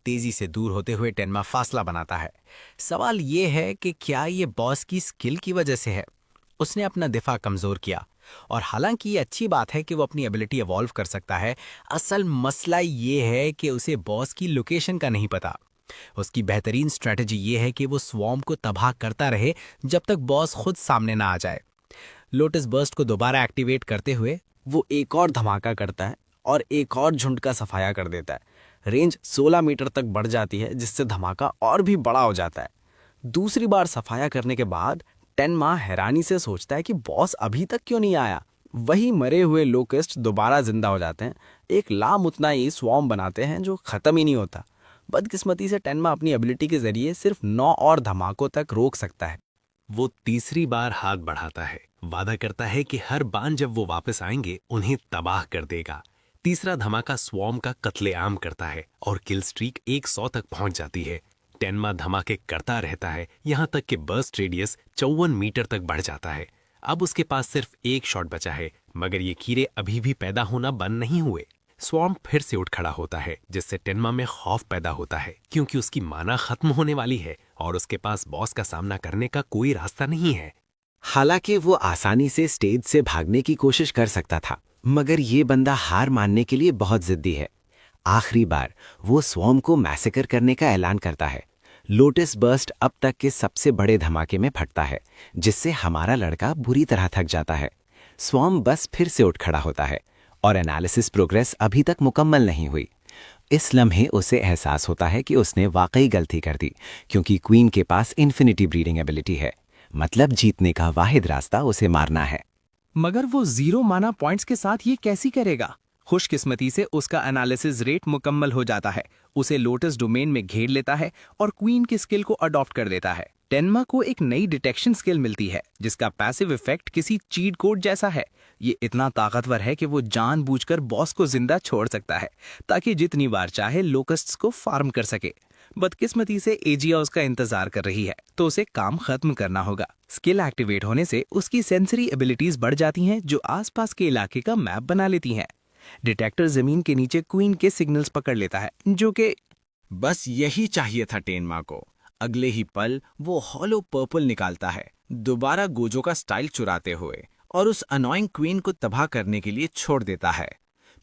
[SPEAKER 3] तेजी से दूर होते हुए टेनमा फासला बनाता है। सवाल ये है कि क्या ये बॉस की स्किल की वजह से है? उसने अपना दिफा कमजोर किया, और हालांकि ये अच्छी बात है कि वो अपनी एबिलिटी इवॉल्व कर सकता है, असल मसला ये है कि उसे बॉस की लोकेशन का नहीं पता। उसकी बेहतरीन स्ट्रेटजी ये है कि वो स्वॉर्म को तबाह करता रहे जब तक बॉस खुद सामने ना आ जाए। लोटस बर्स्ट को दोबारा एक्टिवेट करते हुए वो एक और धमाका करता है और एक और झुंड का सफाया कर देता है। रेंज 16 मीटर तक बढ़ जाती है, जिससे धमाका और भी बड़ा हो जाता है। दूसरी बार सफाया करने के बाद टेनमा हैरानी से सोचता है कि बॉस अभी तक क्यों नहीं आया। वही मरे हुए लोकस्ट दोबारा जिंदा हो जाते हैं, एक लामुतनाई स्वॉर्म बनाते हैं जो खत्म ही नहीं होता। बदकिस्मती से टेनमा अपनी एबिलिटी के जरिए सिर्फ 9 और धमाकों तक रोक सकता है।
[SPEAKER 1] वो तीसरी बार हाथ बढ़ाता है, वादा करता है कि हर बार जब वो वापस आएंगे उन्हें तबाह कर देगा। तीसरा धमाका स्वॉर्म का कत्लेआम करता है और किल स्ट्रीक 100 तक पहुंच जाती है। टेनमा धमाके करता रहता है, यहाँ तक कि बर्स्ट रेडियस 54 मीटर तक बढ़ जाता है। अब उसके पास सिर्फ एक शॉट बचा है, मगर ये कीड़े अभी भी पैदा होना बंद नहीं हुए। स्वॉर्म फिर से उठ खड़ा होता है, जिससे टेनमा में खौफ पैदा होता है, क्योंकि उसकी माना खत्म होने वाली है और उसके पास बॉस का सामना करने का कोई रास्ता नहीं है।
[SPEAKER 2] हालांकि वो आसानी से स्टेज से भागने की कोशिश कर सकता था, मगर ये बंदा हार मानने के लिए बहुत जिद्दी है। आखिरी बार वो स्वॉर्म को मैसेकर करने का ऐलान करता है। लोटस बर्स्ट अब तक के सबसे बड़े धमाके में फटता है, जिससे हमारा लड़का बुरी तरह थक जाता है। स्वॉर्म बस फिर से उठ खड़ा होता है और एनालिसिस प्रोग्रेस अभी तक मुकम्मल नहीं हुई। इस लम्हे उसे एहसास होता है कि उसने वाकई गलती कर दी, क्योंकि क्वीन के पास इन्फिनिटी ब्रीडिंग एबिलिटी है। मतलब जीतने का वाहिद रास्ता उसे मारना है।
[SPEAKER 3] मगर वो 0 माना पॉइंट्स के साथ ये कैसी करेगा? खुशकिस्मती से उसका एनालिसिस रेट मुकम्मल हो जाता है। उसे लोटस डोमेन में घेर लेता है और क्वीन की स्किल को अडॉप्ट कर देता है। टेनमा को एक नई डिटेक्शन स्किल मिलती है, जिसका पैसिव इफेक्ट किसी चीट कोड जैसा है। ये इतना ताकतवर है कि वो जानबूझकर बॉस को जिंदा छोड़ सकता है, ताकि जितनी बार चाहे लोकस्ट्स को फार्म कर सके। बदकिस्मती से एजिया उसका इंतजार कर रही है, तो उसे काम खत्म करना होगा। स्किल एक्टिवेट होने से उसकी सेंसरी एबिलिटीज बढ़ जाती हैं, जो आसपास के इलाके का मैप बना लेती हैं। डिटेक्टर जमीन के नीचे क्वीन के सिग्नल्स पकड़ लेता है, जो कि बस यही चाहिए था टेनमा को। अगले ही पल वो हॉलो पर्पल निकालता है, दोबारा गोजो का स्टाइल चुराते हुए, और उस अनोइंग क्वीन को तबाह करने के लिए छोड़ देता है।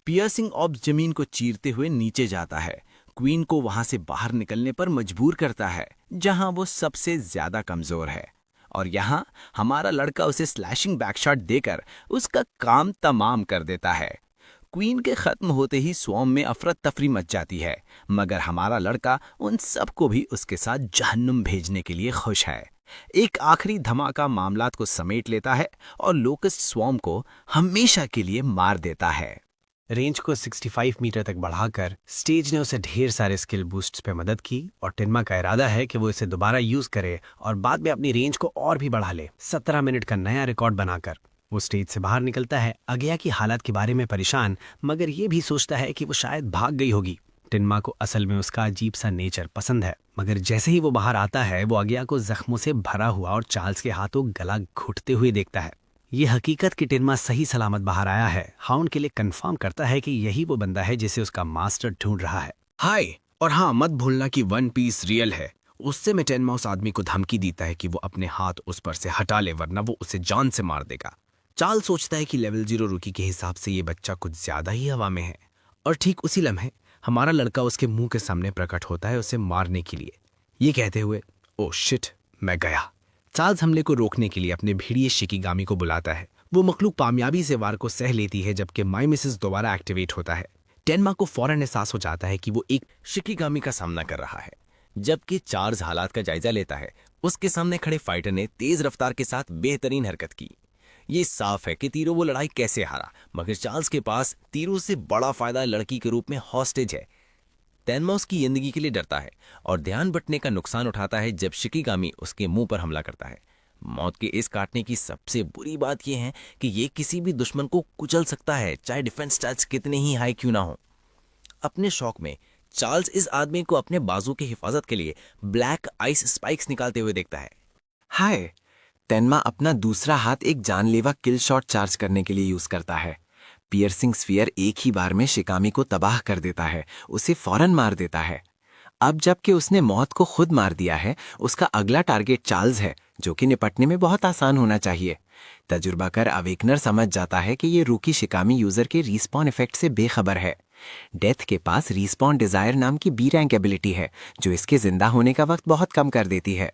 [SPEAKER 3] पियर्सिंग ऑब्स जमीन को चीरते हुए नीचे जाता है, क्वीन को वहां से बाहर निकलने पर मजबूर करता है, जहां वो सबसे ज्यादा कमजोर है। और यहाँ हमारा लड़का उसे स्लैशिंग बैकशॉट देकर उसका काम तमाम कर देता है। क्वीन के खत्म होते ही स्वॉर्म में अफरत तफरी मच जाती है, मगर हमारा लड़का उन सबको भी उसके साथ जहन्नुम भेजने के लिए खुश है। एक आखिरी धमाका मामलात को समेट लेता है और लोकस्ट स्वॉर्म को हमेशा के लिए मार देता है।
[SPEAKER 1] रेंज को 65 मीटर तक बढ़ाकर स्टेज ने उसे ढेर सारे स्किल बूस्ट्स पे मदद की, और टेनमा का इरादा है कि वो इसे दोबारा यूज करे और बाद में अपनी रेंज को और भी बढ़ा ले। 17 मिनट का नया रिकॉर्ड बनाकर वो स्टेज से बाहर निकलता है, अगया की हालत के बारे में परेशान, मगर ये भी सोचता है कि वो शायद भाग गई होगी। टेनमा को असल में उसका अजीब सा नेचर पसंद है, मगर जैसे ही वो बाहर आता है वो अगया को जख्मों से भरा हुआ और चार्ल्स के हाथों गला घुटते हुए देखता है। ये हकीकत कि टेनमा सही सलामत बाहर आया है, हाउंड के लिए कंफर्म करता है कि यही वो बंदा है जिसे उसका मास्टर ढूंढ रहा है।
[SPEAKER 3] हाय, और हाँ, मत भूलना कि वन पीस रियल है।
[SPEAKER 1] उससे में टेनमा उस आदमी को धमकी देता है कि वो अपने हाथ उस पर से हटा ले वरना वो उसे जान से मार देगा। चार्ल्स सोचता है कि लेवल 0 रूकी के हिसाब से ये बच्चा कुछ ज्यादा ही हवा में है और ठीक उसी लम्हे हमारा लड़का उसके मुंह के सामने प्रकट होता है उसे मारने के लिए, ये कहते हुए ओ शिट मैं गया। चार्ल्स हमले को रोकने के लिए अपने भेड़िए शिकीगामी को बुलाता है। वो मखलूक कामयाबी से वार को सह लेती है जबकि माई मिसेस दोबारा एक्टिवेट होता है। टेनमा को फौरन एहसास हो जाता है कि वो एक शिकीगामी का सामना कर रहा है। जबकि चार्ल्स हालात का जायजा लेता है, उसके सामने खड़े फाइटर ने तेज रफ्तार के साथ बेहतरीन हरकत की। ये साफ है कि तीरों वो लड़ाई कैसे हारा, मगर चार्ल्स के पास तीरों से बड़ा फायदा लड़की के रूप में हॉस्टेज है। टेनमा उसकी जिंदगी के लिए डरता है और ध्यान बंटने का नुकसान उठाता है जब शिकीगामी उसके मुंह पर हमला करता है। मौत के इस काटने की सबसे बुरी बात यह है कि ये किसी भी दुश्मन को कुचल सकता है, चाहे डिफेंस स्टैट्स कितने ही हाई क्यों ना हो। अपने शौक में चार्ल्स इस आदमी को अपने बाजू की हिफाजत के लिए ब्लैक आइस स्पाइक्स निकालते हुए देखता है।
[SPEAKER 7] हाय, टेनमा अपना दूसरा हाथ एक जानलेवा किल शॉट चार्ज करने के लिए यूज करता है। पियर्सिंग स्फीयर एक ही बार में शिकामी को तबाह कर देता है, उसे फौरन मार देता है। अब जबकि उसने मौत को खुद मार दिया है, उसका अगला टारगेट चार्ल्स है, जो कि निपटने में बहुत आसान होना चाहिए। तजुर्बाकार अवेकनर समझ जाता है कि ये रूकी शिकामी यूजर के रिस्पॉन इफेक्ट से बेखबर है। डेथ के पास रिस्पॉन डिजायर नाम की बी रैंक एबिलिटी है जो इसके जिंदा होने का वक्त बहुत कम कर देती है।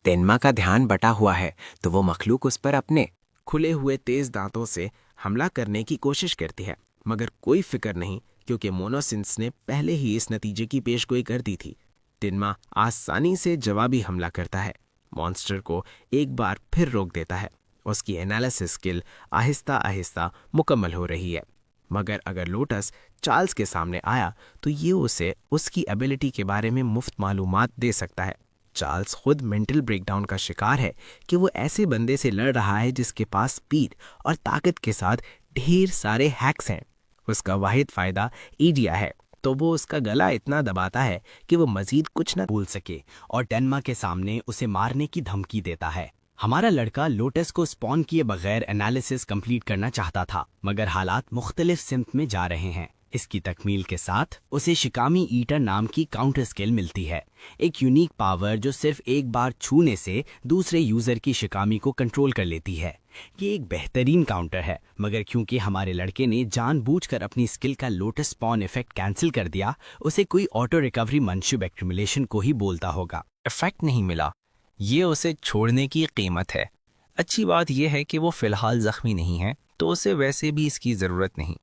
[SPEAKER 7] टेनमा का ध्यान बटा हुआ है तो वो मखलूक उस पर अपने
[SPEAKER 1] खुले हुए तेज दांतों से हमला करने की कोशिश करती है, मगर कोई फिक्र नहीं क्योंकि मोनोसिंस ने पहले ही इस नतीजे की पेशगोई कर दी थी। टेनमा आसानी से जवाबी हमला करता है, मॉन्स्टर को एक बार फिर रोक देता है। उसकी एनालिसिस स्किल आहिस्ता आहिस्ता मुकम्मल हो रही है, मगर अगर लोटस चार्ल्स के सामने आया तो ये उसे उसकी एबिलिटी के बारे में मुफ्त मालूमात दे सकता है। चार्ल्स खुद मेंटल ब्रेकडाउन का शिकार है कि वो ऐसे बंदे से लड़ रहा है जिसके पास स्पीड और ताकत के साथ ढेर सारे हैक्स हैं। उसका वाहिद फायदा ईडिया है, तो वो उसका गला इतना दबाता है कि वो मजीद कुछ न बोल सके और टेनमा के सामने उसे मारने की धमकी देता है। हमारा लड़का लोटस को स्पॉन किए बगैर एनालिसिस कंप्लीट करना चाहता था, मगर हालात मुख्तलिफ सिम्त में जा रहे हैं। इसकी तकमील के साथ उसे शिकामी ईटर नाम की काउंटर स्किल मिलती है, एक यूनिक पावर जो सिर्फ एक बार छूने से दूसरे यूजर की शिकामी को कंट्रोल कर लेती है। ये एक बेहतरीन काउंटर है, मगर क्योंकि हमारे लड़के ने जानबूझकर अपनी स्किल का लोटस स्पॉन इफेक्ट कैंसिल कर दिया, उसे कोई ऑटो रिकवरी मंशूब एक्यूमुलेशन को ही बोलता होगा।
[SPEAKER 2] इफेक्ट नहीं मिला, ये उसे छोड़ने की कीमत है। अच्छी बात यह है कि वो फिलहाल जख्मी नहीं है, तो उसे वैसे भी इसकी ज़रूरत नहीं।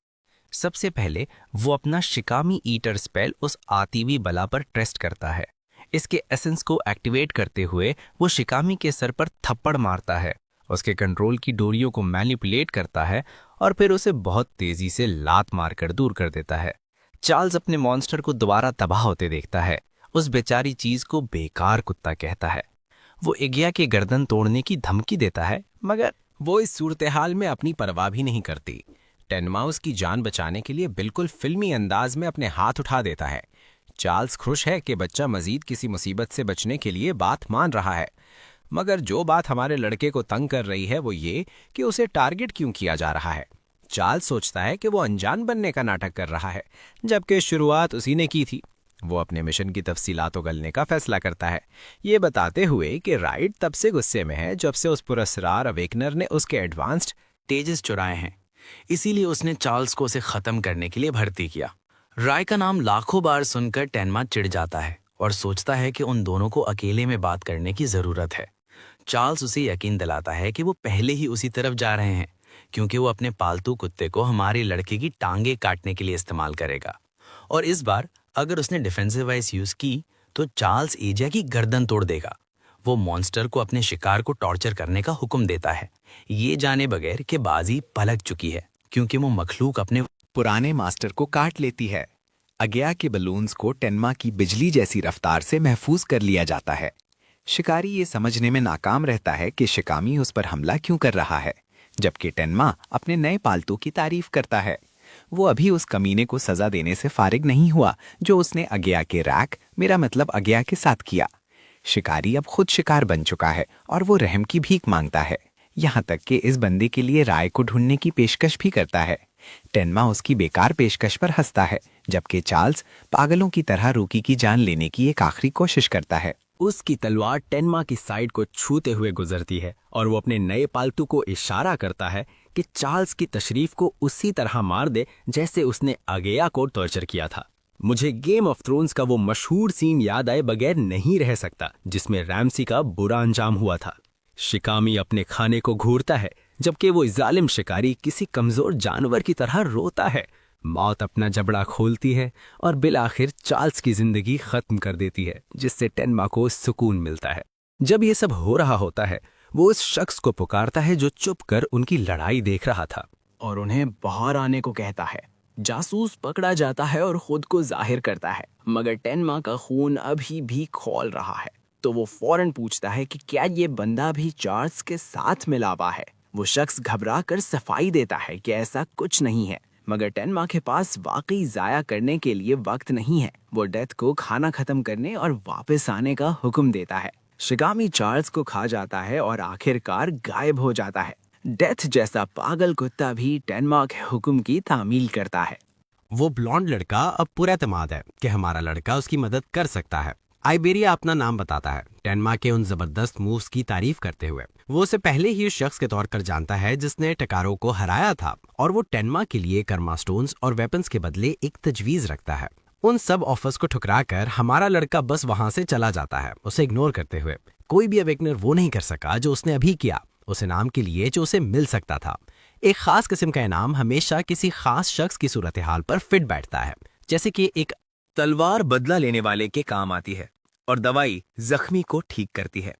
[SPEAKER 2] सबसे पहले वो अपना शिकामी ईटर स्पेल उस आतीवी बला पर टेस्ट करता है। इसके एसेंस को एक्टिवेट करते हुए वो शिकामी के सर पर थप्पड़ मारता है, उसके कंट्रोल की डोरियों को मैनिपुलेट करता है और फिर उसे बहुत तेजी से लात मारकर दूर कर देता है। चार्ल्स अपने मॉन्स्टर को दोबारा तबाह होते देखता है, उस बेचारी चीज को बेकार कुत्ता कहता है। वो इगिया के गर्दन तोड़ने की धमकी देता है, मगर
[SPEAKER 1] वो इस सूरत हाल में अपनी परवाह भी नहीं करती। टेनमा उसकी जान बचाने के लिए बिल्कुल फिल्मी अंदाज में अपने हाथ उठा देता है। चार्ल्स खुश है कि बच्चा मजीद किसी मुसीबत से बचने के लिए बात मान रहा है, मगर जो बात हमारे लड़के को तंग कर रही है वो ये कि उसे टारगेट क्यों किया जा रहा है। चार्ल्स सोचता है कि वो अनजान बनने का नाटक कर रहा है, जबकि शुरुआत उसी ने की थी। वो अपने मिशन की तफसीलात उगलने का फैसला करता है, ये बताते हुए कि राइट तब से गुस्से में है जब से उस पुरस्कार अवेकनर ने उसके एडवांस्ड
[SPEAKER 3] तेजस चुराए हैं, इसीलिए उसने चार्ल्स को उसे खत्म करने के लिए भर्ती किया। राय का नाम लाखों बार सुनकर टेनमा चिढ़ जाता है और सोचता है कि उन दोनों को अकेले में बात करने की जरूरत है। चार्ल्स उसे यकीन दिलाता है कि वो पहले ही उसी तरफ जा रहे हैं, क्योंकि वो अपने पालतू कुत्ते को हमारे लड़के की टांगे काटने के लिए इस्तेमाल करेगा, और इस बार अगर उसने डिफेंसिव वाइस यूज की तो चार्ल्स एजिया की गर्दन तोड़ देगा। वो मॉन्स्टर को अपने शिकार को टॉर्चर करने का हुक्म देता है, ये जाने बगैर कि बाजी पलट चुकी है, क्योंकि वो मखलूक अपने
[SPEAKER 2] पुराने मास्टर को काट लेती है। अज्ञा के बलून्स को टेनमा की बिजली जैसी रफ्तार से महफूज कर लिया जाता है। शिकारी ये समझने में नाकाम रहता है कि शिकामी उस पर हमला क्यों कर रहा है, जबकि टेनमा अपने नए पालतू की तारीफ करता है। वो अभी उस कमीने को सजा देने से फारिग नहीं हुआ जो उसने अज्ञा के रैक, मेरा मतलब अज्ञा के साथ किया। शिकारी अब खुद शिकार बन चुका है और वो रहम की भीख मांगता है, यहाँ तक कि इस बंदे के लिए राय को ढूंढने की पेशकश भी करता है। टेन्मा उसकी बेकार पेशकश पर हंसता है, जबकि चार्ल्स पागलों की तरह रूकी की जान लेने की एक आखिरी कोशिश करता है।
[SPEAKER 1] उसकी तलवार टेन्मा की साइड को छूते हुए गुजरती है और वो अपने नए पालतू को इशारा करता है कि चार्ल्स की तशरीफ को उसी तरह मार दे जैसे उसने अगेया को टॉर्चर किया था। मुझे गेम ऑफ थ्रोन्स का वो मशहूर सीन याद आए बगैर नहीं रह सकता जिसमें रैमसी का बुरा अंजाम हुआ था। शिकामी अपने खाने को घूरता है जबकि वो जालिम शिकारी किसी कमजोर जानवर की तरह रोता है। मौत अपना जबड़ा खोलती है और बिलाखिर चार्ल्स की जिंदगी खत्म कर देती है, जिससे टेन्मा को सुकून मिलता है। जब ये सब हो रहा होता है वो उस शख्स को पुकारता है जो चुप कर उनकी लड़ाई देख रहा था
[SPEAKER 4] और उन्हें बाहर आने को कहता है। जासूस पकड़ा जाता है और खुद को जाहिर करता है, मगर टेन्मा का खून अभी भी खौल रहा है। तो वो फौरन पूछता है कि क्या ये बंदा भी चार्ल्स के साथ मिलावा है। वो शख्स घबरा कर सफाई देता है कि ऐसा कुछ नहीं है, मगर टेन्मा के पास वाकई जाया करने के लिए वक्त नहीं है। वो डेथ को खाना खत्म करने और वापस आने का हुक्म देता है। शिकामी चार्ल्स को खा जाता है और आखिरकार गायब हो जाता है। डेथ जैसा पागल कुत्ता भी टेन्मा के हुक्म की तामील करता है।
[SPEAKER 1] वो ब्लॉन्ड लड़का अब पूरा एतमाद है कि हमारा लड़का उसकी मदद कर सकता है। आइबेरिया अपना नाम बताता है, टेन्मा के उन जबरदस्त मूव्स की तारीफ करते हुए। वो उसे पहले ही उस शख्स के तौर पर जानता है जिसने टकारो को हराया था, और वो टेन्मा के लिए कर्मा स्टोन्स और वेपन्स के बदले एक तजवीज रखता है। उन सब ऑफर्स को ठुकरा कर हमारा लड़का बस वहां से चला जाता है, उसे इग्नोर करते हुए। कोई भी अवेकनर वो नहीं कर सका जो उसने अभी किया, उस इनाम के लिए जो उसे मिल सकता था। एक खास किस्म का इनाम हमेशा किसी खास शख्स की सूरत हाल पर फिट बैठता है, जैसे कि एक तलवार बदला लेने वाले के काम आती है और दवाई जख्मी को ठीक करती है।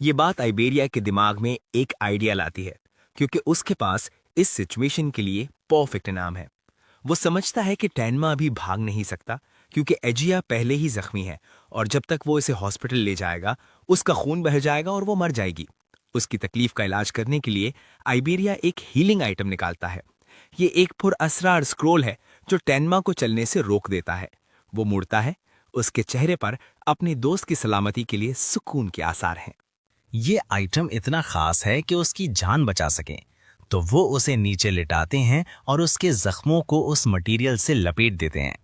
[SPEAKER 1] ये बात आइबेरिया के दिमाग में एक आइडिया लाती है, क्योंकि उसके पास इस सिचुएशन के लिए परफेक्ट इनाम है। वो समझता है कि टेन्मा अभी भाग नहीं सकता क्योंकि एजिया पहले ही जख्मी है, और जब तक वो इसे हॉस्पिटल ले जाएगा उसका खून बह जाएगा और वो मर जाएगी। उसकी तकलीफ का इलाज करने के लिए आइबेरिया एक हीलिंग आइटम निकालता है। ये एक पुरअसरार स्क्रोल है जो टेन्मा को चलने से रोक देता है। वो मुड़ता है, उसके चेहरे पर अपने दोस्त की सलामती के लिए सुकून के आसार हैं।
[SPEAKER 3] ये आइटम इतना खास है कि उसकी जान बचा सकें, तो वो उसे नीचे लिटाते हैं और उसके जख्मों को उस मटेरियल से लपेट देते हैं।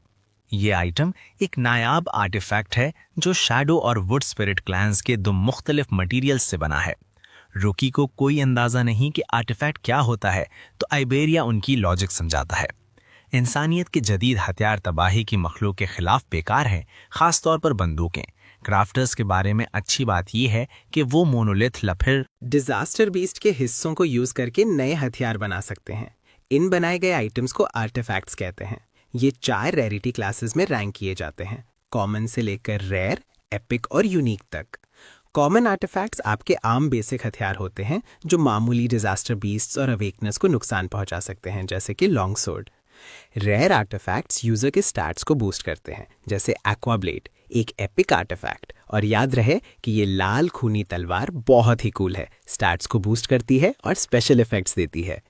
[SPEAKER 3] ये आइटम एक नायाब आर्टिफैक्ट है जो शैडो और वुड स्पिरिट क्लैंस के दो मुख्तलिफ मटेरियल्स से बना है। रूकी को कोई अंदाजा नहीं कि आर्टिफैक्ट क्या होता है, तो आइबेरिया उनकी लॉजिक समझाता है। इंसानियत के जदीद हथियार तबाही की मखलूक के खिलाफ बेकार हैं, खास तौर पर बंदूकें। क्राफ्टर्स के बारे में अच्छी बात यह है कि वो मोनोलिथ लफिर
[SPEAKER 1] डिजास्टर बीस्ट के हिस्सों को यूज करके नए हथियार बना सकते हैं। इन बनाए गए आइटम्स को आर्टिफैक्ट्स कहते हैं। ये 4 रैरिटी क्लासेस में रैंक किए जाते हैं, कॉमन से लेकर रेयर, एपिक और यूनिक तक। कॉमन आर्टिफैक्ट्स आपके आम बेसिक हथियार होते हैं जो मामूली डिजास्टर बीस्ट्स और अवेकनर्स को नुकसान पहुंचा सकते हैं, जैसे कि long sword. Rare artifacts user के स्टैट्स को बूस्ट करते हैं, जैसे एक्वा ब्लेड, एक एपिक आर्टिफैक्ट। और याद रहे कि ये लाल खूनी तलवार बहुत ही कूल है, स्टैट्स को बूस्ट करती है और स्पेशल इफेक्ट्स देती है।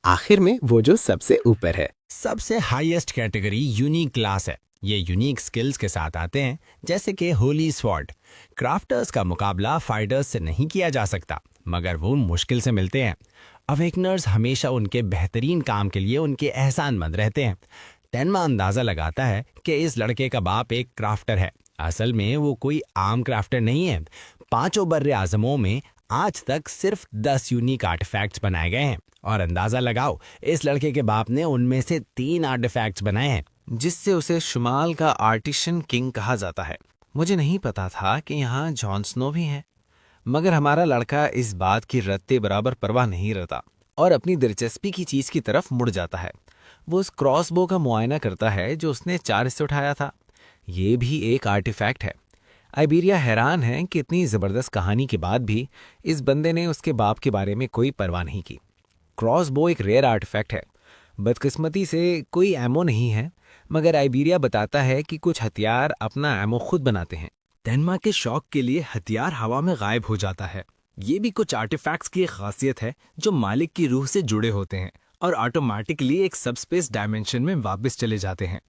[SPEAKER 1] आखिर में वो जो सबसे ऊपर है,
[SPEAKER 3] सबसे हाईएस्ट कैटेगरी यूनिक क्लास है। ये यूनिक स्किल्स के साथ आते हैं, जैसे कि होली स्वॉर्ड। क्राफ्टर्स का मुकाबला फाइटर्स से नहीं किया जा सकता, मगर वो मुश्किल से मिलते हैं। अवेकनर्स हमेशा उनके बेहतरीन काम के लिए उनके एहसानमंद रहते हैं। टेन्मा अंदाजा लगाता है कि इस लड़के का बाप एक क्राफ्टर है। असल में वो कोई आम क्राफ्टर नहीं है। 5 बर्रे आजमों में आज तक सिर्फ 10 यूनिक आर्टिफैक्ट्स बनाए गए हैं, और अंदाजा लगाओ इस लड़के के बाप ने उनमें से 3 आर्टिफैक्ट्स बनाए हैं,
[SPEAKER 1] जिससे उसे शुमाल का आर्टिशन किंग कहा जाता है। मुझे नहीं पता था कि यहाँ जॉन स्नो भी हैं, मगर हमारा लड़का इस बात की रत्ते बराबर परवाह नहीं रहता और अपनी दिलचस्पी की चीज की तरफ मुड़ जाता है। वो उस क्रॉसबो का मुआयना करता है जो उसने 4 से उठाया था। ये भी एक आर्टिफैक्ट है। आइबेरिया हैरान है कि इतनी जबरदस्त कहानी के बाद भी इस बंदे ने उसके बाप के बारे में कोई परवाह नहीं की। क्रॉसबो एक रेयर आर्टिफैक्ट है। बदकिस्मती से कोई एमो नहीं है, मगर आइबेरिया बताता है कि कुछ हथियार अपना एमो खुद बनाते हैं। टेन्मा के शौक के लिए हथियार हवा में गायब हो जाता है। ये भी कुछ आर्टिफैक्ट्स की एक खासियत है जो मालिक की रूह से जुड़े होते हैं और ऑटोमेटिकली एक सबस्पेस डायमेंशन में वापस चले जाते हैं।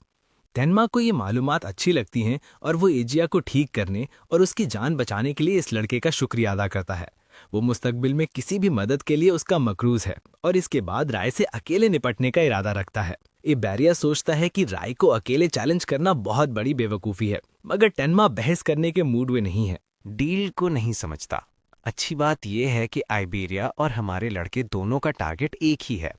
[SPEAKER 1] टेन्मा को ये मालूमात अच्छी लगती हैं और वो एजिया को ठीक करने और उसकी जान बचाने के लिए इस लड़के का शुक्रिया अदा करता है।
[SPEAKER 3] वो मुस्तकबिल में किसी भी मदद के लिए उसका मकरूज है और इसके बाद राय से अकेले निपटने का इरादा रखता है। इबेरिया सोचता है कि राय को अकेले चैलेंज करना बहुत बड़ी बेवकूफ़ी है, मगर टेनमा बहस करने के मूड में नहीं है।
[SPEAKER 2] डील को नहीं समझता। अच्छी बात यह है कि आइबेरिया और हमारे लड़के दोनों का टारगेट एक ही है।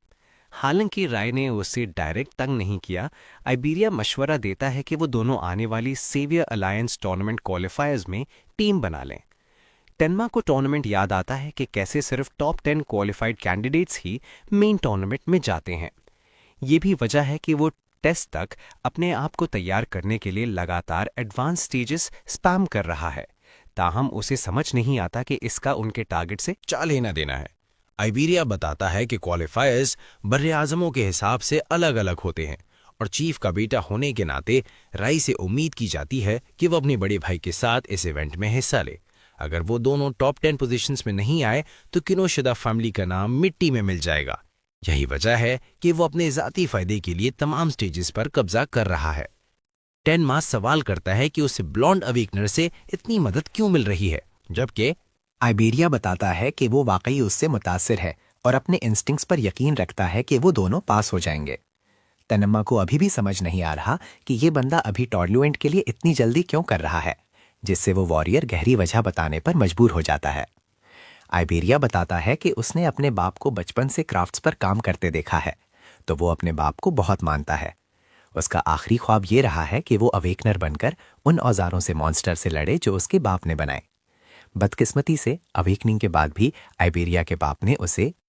[SPEAKER 2] हालांकि राय ने उसे डायरेक्ट तंग नहीं किया, आइबेरिया मशवरा देता है कि वो दोनों आने वाली सेवियर अलायंस टूर्नामेंट क्वालिफायर्स में टीम बना लें। टेनमा को टूर्नामेंट याद आता है कि कैसे सिर्फ टॉप 10 क्वालिफाइड कैंडिडेट्स ही मेन टूर्नामेंट में जाते हैं। ये भी वजह है कि वो टेस्ट तक अपने आप को तैयार करने के लिए लगातार एडवांस स्टेजेस स्पैम कर रहा है। ताहम उसे समझ नहीं आता कि इसका उनके टारगेट से
[SPEAKER 3] क्या लेना देना है। आइबेरिया बताता है कि क्वालिफायर्स बर्रे आज़मों के हिसाब से अलग अलग होते हैं और चीफ का बेटा होने के नाते राय से उम्मीद की जाती है कि वो अपने बड़े भाई के साथ इस इवेंट में हिस्सा ले। अगर वो दोनों टॉप 10 पोजीशंस में नहीं आए तो किनोशिदा फैमिली का नाम मिट्टी में मिल जाएगा। यही वजह है कि वो अपने ज़ाती फायदे के लिए तमाम स्टेजेस पर कब्जा कर रहा है। टेनमा सवाल करता है कि उसे ब्लॉन्ड अवेकनर से इतनी मदद क्यों मिल रही है, जबकि
[SPEAKER 2] आइबेरिया बताता है कि वो वाकई उससे मुतासिर है और अपने इंस्टिंक्ट्स पर यकीन रखता है कि वो दोनों पास हो जाएंगे। टेनमा को अभी भी समझ नहीं आ रहा कि ये बंदा अभी टूर्नामेंट के लिए इतनी जल्दी क्यों कर रहा है, जिससे वो वॉरियर गहरी वजह बताने पर मजबूर हो जाता है। आइबेरिया बताता है कि उसने अपने बाप को बचपन से क्राफ्ट्स पर काम करते देखा है, तो वो अपने बाप को बहुत मानता है। उसका आखिरी ख्वाब ये रहा है कि वो अवेकनर बनकर उन औजारों से मॉन्स्टर से लड़े जो उसके बाप ने बनाए। बदकिस्मती से अवेकनिंग के बाद भी आइबेरिया के बाप ने उसे